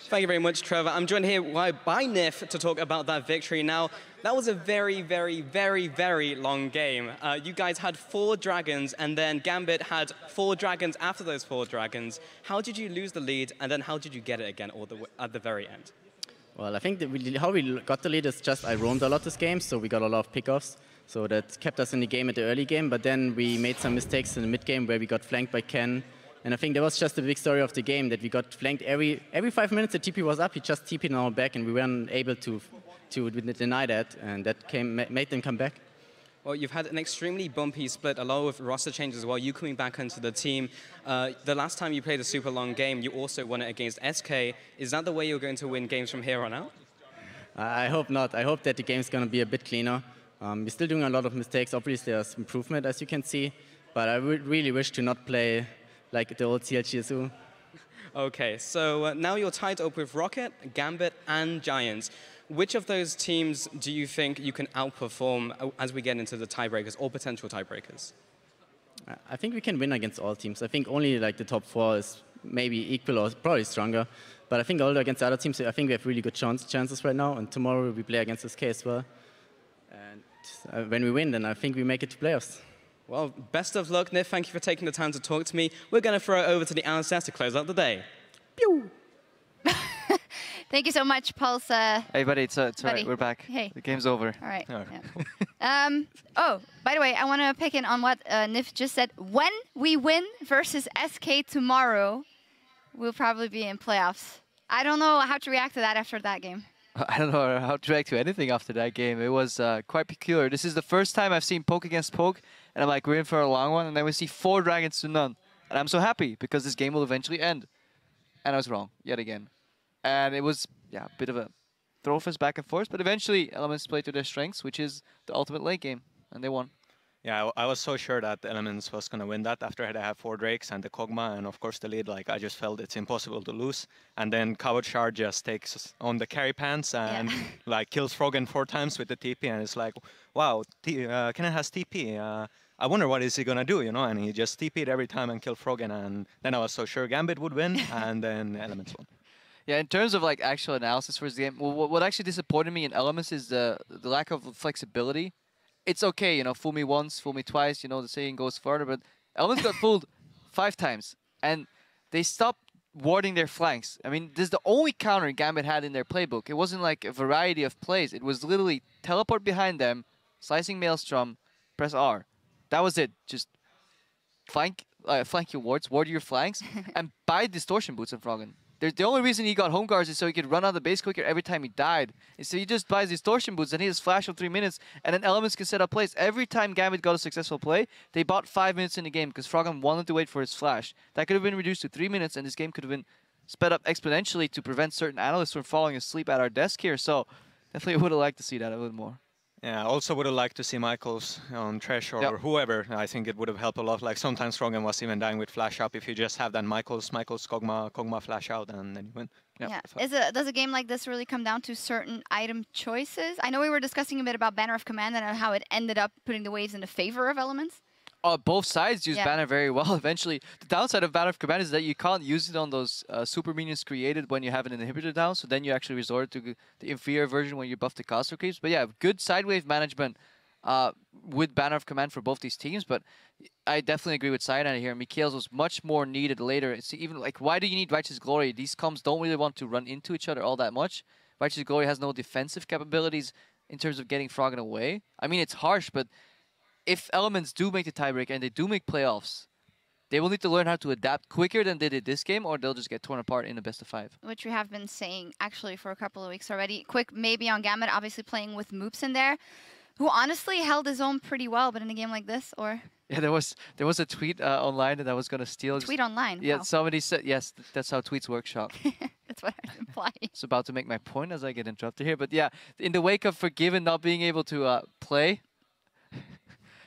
Thank you very much, Trevor. I'm joined here by Nif to talk about that victory. Now, that was a very, very, very, very long game. You guys had 4 dragons, and then Gambit had 4 dragons after those 4 dragons. How did you lose the lead, and then how did you get it again at the very end? Well, I think how we got the lead is just I roamed a lot this game, so we got a lot of pickoffs. So that kept us in the game at the early game, but then we made some mistakes in the mid game where we got flanked by Ken. And I think that was just the big story of the game, that we got flanked every 5 minutes. The TP was up, he just TP'd on our back, and we weren't able to deny that, and that made them come back. Well, you've had an extremely bumpy split, a lot of roster changes as well. You coming back into the team. The last time you played a super long game, you also won it against SK. Is that the way you're going to win games from here on out? I hope not. I hope that the game's going to be a bit cleaner. We're still doing a lot of mistakes. Obviously, there's improvement, as you can see. But I would really wish to not play like the old CLGSU. Okay, so now you're tied up with Rocket, Gambit, and Giants. Which of those teams do you think you can outperform as we get into the tiebreakers or potential tiebreakers? I think we can win against all teams. I think only like the top 4 is maybe equal or probably stronger. But I think all against the other teams, I think we have really good chances right now. And tomorrow we play against SK as well. And when we win, then I think we make it to playoffs. Well, best of luck, Nif. Thank you for taking the time to talk to me. We're going to throw it over to the LCS to close out the day. Pew! Thank you so much, Pulse. Hey, buddy, it's all right. We're back. Hey. The game's over. All right. Yeah. Oh, by the way, I want to pick in on what Nif just said. When we win versus SK tomorrow, we'll probably be in playoffs. I don't know how to react to that after that game. I don't know how to react to anything after that game. It was quite peculiar. This is the first time I've seen poke against poke, and I'm like, we're in for a long one, and then we see 4 dragons to none. And I'm so happy, because this game will eventually end. And I was wrong, yet again. And it was, yeah, a bit of a throw fist back and forth, but eventually Elements played to their strengths, which is the ultimate late game, and they won. Yeah, I was so sure that Elements was going to win that after they had 4 Drakes and the Kog'Maw and of course the lead. Like, I just felt it's impossible to lose. And then Coward Shard just takes on the carry pants and like kills Froggen 4 times with the TP, and it's like, wow, Kennen has TP. I wonder what is he going to do, you know? And he just TP'd every time and killed Froggen, and then I was so sure Gambit would win, and then Elements won. Yeah, in terms of like actual analysis for this game, what actually disappointed me in Elements is the lack of flexibility. It's okay, you know, fool me once, fool me twice, you know, the saying goes further, but Elements got fooled 5 times, and they stopped warding their flanks. I mean, this is the only counter Gambit had in their playbook. It wasn't like a variety of plays. It was literally teleport behind them, slicing Maelstrom, press R. That was it. Just flank your wards, ward your flanks, and buy distortion boots in Froggen. The only reason he got home guards is so he could run out of the base quicker every time he died. And so he just buys distortion boots and he just flash of 3 minutes, and then Elements can set up plays. Every time Gambit got a successful play, they bought 5 minutes in the game because Froggen wanted to wait for his flash. That could have been reduced to 3 minutes, and this game could have been sped up exponentially to prevent certain analysts from falling asleep at our desk here. So definitely would have liked to see that a little more. Yeah, I also would have liked to see Michaels on Thresh or whoever. I think it would have helped a lot. Like, sometimes Froggen was even dying with flash up. If you just have that Michaels, Kog'Maw flash out, and then you win. Yeah. Does a game like this really come down to certain item choices? I know we were discussing a bit about Banner of Command and how it ended up putting the waves in the favor of Elements. Both sides use Banner very well eventually. The downside of Banner of Command is that you can't use it on those super minions created when you have an inhibitor down, so then you actually resort to the inferior version when you buff the caster creeps. But yeah, good side wave management with Banner of Command for both these teams, but I definitely agree with Cyanide here. Mikhail's was much more needed later. It's even like, why do you need Righteous Glory? These comms don't really want to run into each other all that much. Righteous Glory has no defensive capabilities in terms of getting Froggen away. I mean, it's harsh, but if Elements do make the tiebreak and they do make playoffs, they will need to learn how to adapt quicker than they did this game, or they'll just get torn apart in the best of 5. Which we have been saying actually for a couple of weeks already. Quick maybe on Gambit, obviously playing with Moops in there, who honestly held his own pretty well, but in a game like this, or... Yeah, there was a tweet online that I was going to steal. Tweet online? Yeah, wow. Somebody said, yes, that's how tweets workshop. That's what I was implying. It's about to make my point as I get interrupted here, but yeah, in the wake of Forgiven not being able to play...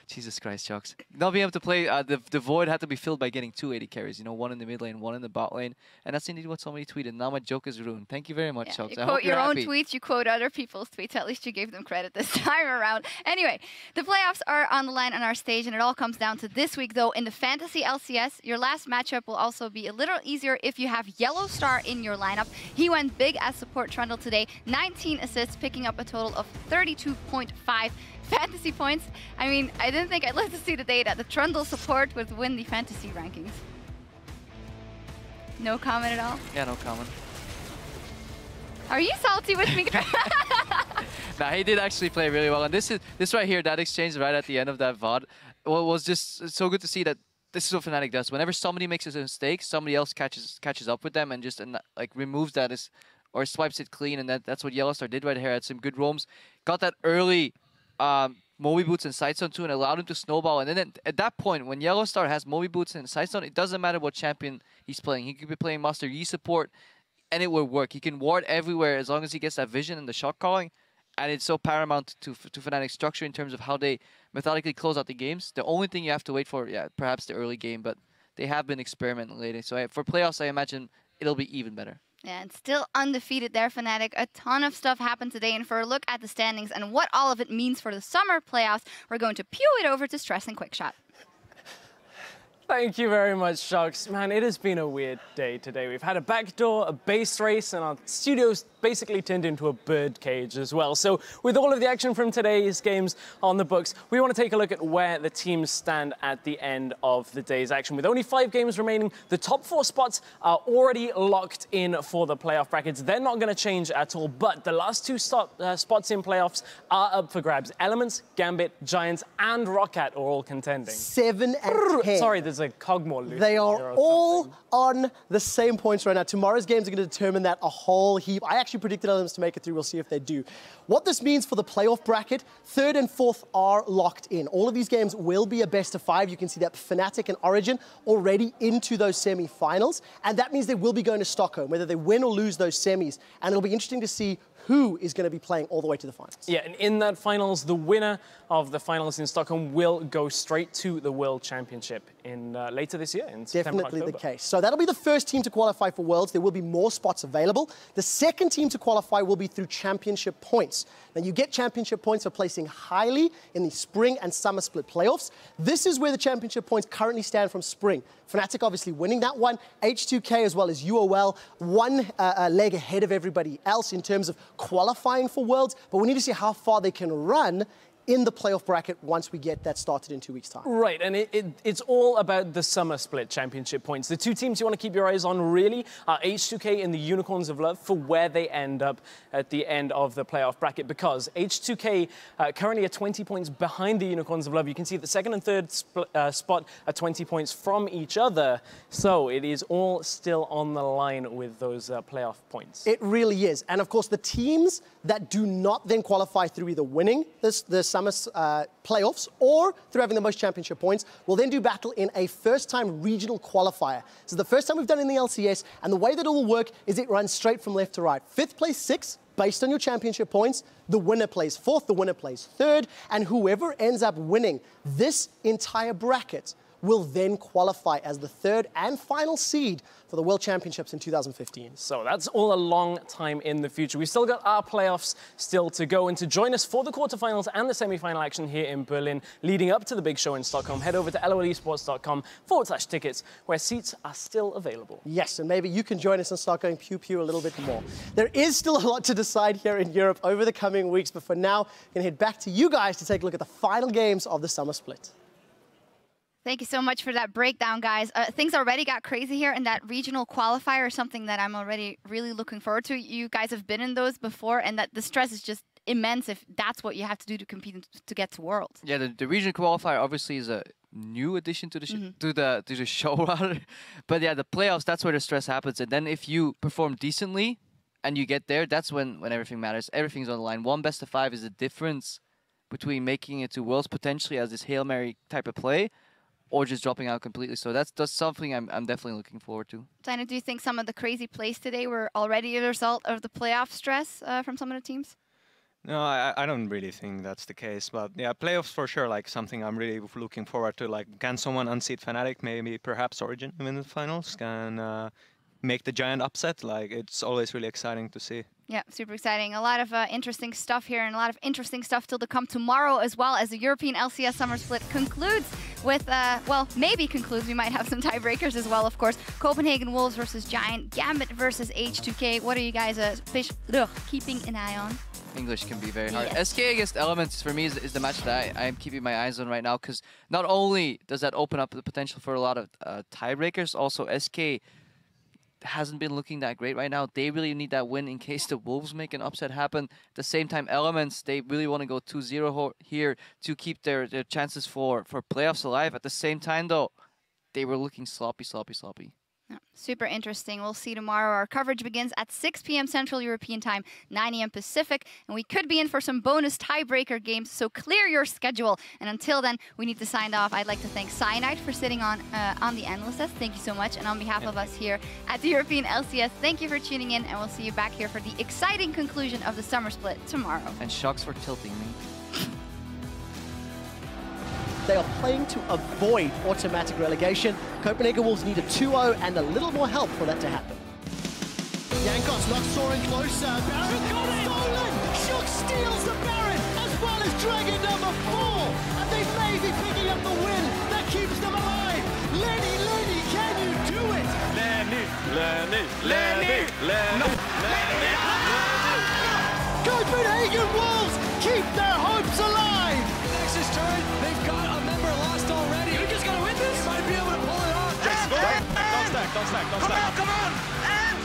Jesus Christ, Chucks. Not being able to play, the void had to be filled by getting 2 AD carries. You know, 1 in the mid lane, 1 in the bot lane. And that's indeed what somebody tweeted. Now my joke is ruined. Thank you very much, Chucks. You quote your own tweets, you quote other people's tweets. At least you gave them credit this time around. Anyway, the playoffs are on the line on our stage, and it all comes down to this week, though. In the Fantasy LCS, your last matchup will also be a little easier if you have Yellow Star in your lineup. He went big as support Trundle today. 19 assists, picking up a total of 32.5 fantasy points. I mean, I didn't think I'd live to see the day that the Trundle support would win the fantasy rankings. No comment at all? Yeah, no comment. Are you salty with me? Nah, he did actually play really well. And this right here, that exchange right at the end of that VOD, was just so good to see that this is what Fnatic does. Whenever somebody makes a mistake, somebody else catches up with them and just like removes that or swipes it clean. And that's what Yellowstar did right here. Had some good roams. Got that early Moby Boots and Sightstone too, and allowed him to snowball. And then at that point, when Yellowstar has Moby Boots and Sightstone, it doesn't matter what champion he's playing. He could be playing Master Yi support, and it will work. He can ward everywhere as long as he gets that vision and the shot calling. And it's so paramount to Fnatic's structure in terms of how they methodically close out the games. The only thing you have to wait for, yeah, perhaps the early game, but they have been experimenting lately. So for playoffs, I imagine it'll be even better. Yeah, and still undefeated there, Fnatic. A ton of stuff happened today, and for a look at the standings and what all of it means for the summer playoffs, we're going to pew it over to Stress and Quickshot. Thank you very much, Sharks. Man, it has been a weird day today. We've had a backdoor, a base race, and our studio's basically turned into a bird cage as well. So with all of the action from today's games on the books, we want to take a look at where the teams stand at the end of the day's action. With only 5 games remaining, the top 4 spots are already locked in for the playoff brackets. They're not going to change at all, but the last 2 spots in playoffs are up for grabs. Elements, Gambit, Giants, and Roccat are all contending. 7 and 10. Sorry, there's there's a Cogmore loot. They are all on the same points right now. Tomorrow's games are going to determine that a whole heap. I actually predicted Elements to make it through. We'll see if they do. What this means for the playoff bracket, 3rd and 4th are locked in. All of these games will be a best of 5. You can see that Fnatic and Origin already into those semi-finals. And that means they will be going to Stockholm, whether they win or lose those semis. And it'll be interesting to see who is going to be playing all the way to the finals. Yeah, and in that finals, the winner of the finals in Stockholm will go straight to the World Championship in later this year, in September, Definitely October. the case. So that'll be the first team to qualify for Worlds. There will be more spots available. The second team to qualify will be through championship points. Now, you get championship points for placing highly in the spring and summer split playoffs. This is where the championship points currently stand from spring. Fnatic obviously winning that one. H2K as well as UOL, one leg ahead of everybody else in terms of qualifying for Worlds. But we need to see how far they can run in the playoff bracket once we get that started in 2 weeks' time. Right, and it's all about the summer split championship points. The two teams you want to keep your eyes on really are H2K and the Unicorns of Love for where they end up at the end of the playoff bracket, because H2K currently are 20 points behind the Unicorns of Love. You can see the second and third spot are 20 points from each other, so it is all still on the line with those playoff points. It really is. And of course, the teams that do not then qualify through either winning the summer playoffs or through having the most championship points will then do battle in a first-time regional qualifier. This is the first time we've done it in the LCS, and the way that it will work is it runs straight from left to right. 5th place 6th, based on your championship points. The winner plays 4th, the winner plays 3rd, and whoever ends up winning this entire bracket will then qualify as the 3rd and final seed for the World Championships in 2015. So that's all a long time in the future. We've still got our playoffs still to go, and to join us for the quarterfinals and the semi-final action here in Berlin leading up to the big show in Stockholm, head over to lolesports.com/tickets, where seats are still available. Yes, and maybe you can join us and start going pew-pew a little bit more. There is still a lot to decide here in Europe over the coming weeks, but for now, we're going to head back to you guys to take a look at the final games of the summer split. Thank you so much for that breakdown, guys. Things already got crazy here, and that regional qualifier is something that I'm already really looking forward to. You guys have been in those before, and that the stress is just immense if that's what you have to do to compete to get to Worlds. Yeah, the regional qualifier obviously is a new addition to the to the show rather. But yeah, the playoffs, that's where the stress happens. And then if you perform decently and you get there, that's when everything matters. Everything's on the line. One best of 5 is the difference between making it to Worlds potentially as this Hail Mary type of play, or just dropping out completely. So that's something I'm definitely looking forward to. Dino, do you think some of the crazy plays today were already a result of the playoff stress from some of the teams? No, I don't really think that's the case. But yeah, playoffs for sure, like something I'm really looking forward to. Like, can someone unseat Fnatic? Maybe perhaps Origin win the finals? Can make the giant upset? Like, it's always really exciting to see. Yeah, super exciting. A lot of interesting stuff here, and a lot of interesting stuff still to come tomorrow as well, as the European LCS Summer Split concludes with, well, maybe concludes. We might have some tiebreakers as well, of course. Copenhagen Wolves versus Giant, Gambit versus H2K. What are you guys keeping an eye on? English can be very hard. Yes. SK against Elements for me is the match that I am keeping my eyes on right now, because not only does that open up the potential for a lot of tiebreakers, also SK hasn't been looking that great right now. They really need that win in case the Wolves make an upset happen. At the same time, Elements, they really want to go 2-0 here to keep their chances for playoffs alive. At the same time, though, they were looking sloppy. Yeah, super interesting. We'll see tomorrow. Our coverage begins at 6 p.m. Central European Time, 9 a.m. Pacific, and we could be in for some bonus tiebreaker games, so clear your schedule. And until then, we need to sign off. I'd like to thank Cyanide for sitting on the analyst desk. Thank you so much. And on behalf of us here at the European LCS, thank you for tuning in, and we'll see you back here for the exciting conclusion of the Summer Split tomorrow. And Shocks for tilting me. They are playing to avoid automatic relegation. Copenhagen Wolves need a 2-0 and a little more help for that to happen. Jankos not soaring closer. Baron got stolen! Shook steals the Baron, as well as Dragon number 4. And they may be picking up the win that keeps them alive. Lenny, can you do it? Lenny. Copenhagen Wolves keep their hopes alive. Nexus turret, they've got a member lost already. You're just gonna win this? Might be able to pull it off. Don't stack. Come on! And!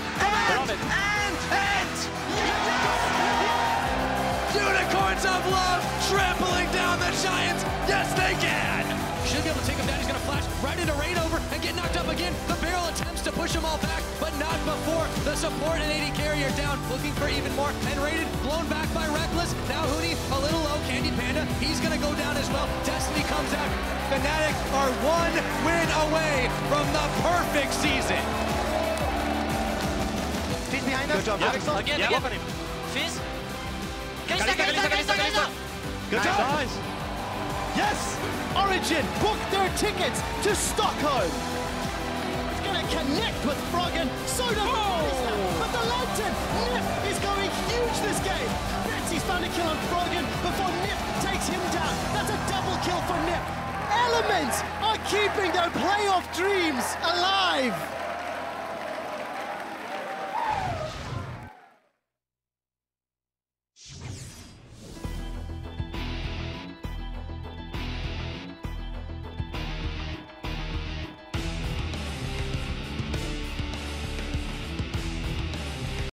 Unicorns of Love trampling down the Giants. Yes, they can. should be able to take him down. He's going to flash right into Rain over and get knocked up again. The barrel attempts to push them all back, but not before the support and AD carry are down, looking for even more. And Raiden blown back by Reckless. Now Huni a little low. Candy Panda, he's going to go down as well. Destiny comes out. Fnatic are 1 win away from the perfect season. Fizz behind us. Good job, yeah. Again. Fizz. Kalista. Good job. Nice. Yes! Origin book their tickets to Stockholm. It's going to connect with Froggen. So does Kalista. But the Lantern, Nip is going huge this game. Betsy's found a kill on Froggen before Nip takes him down. That's a double kill for Nip. Elements are keeping their playoff dreams alive.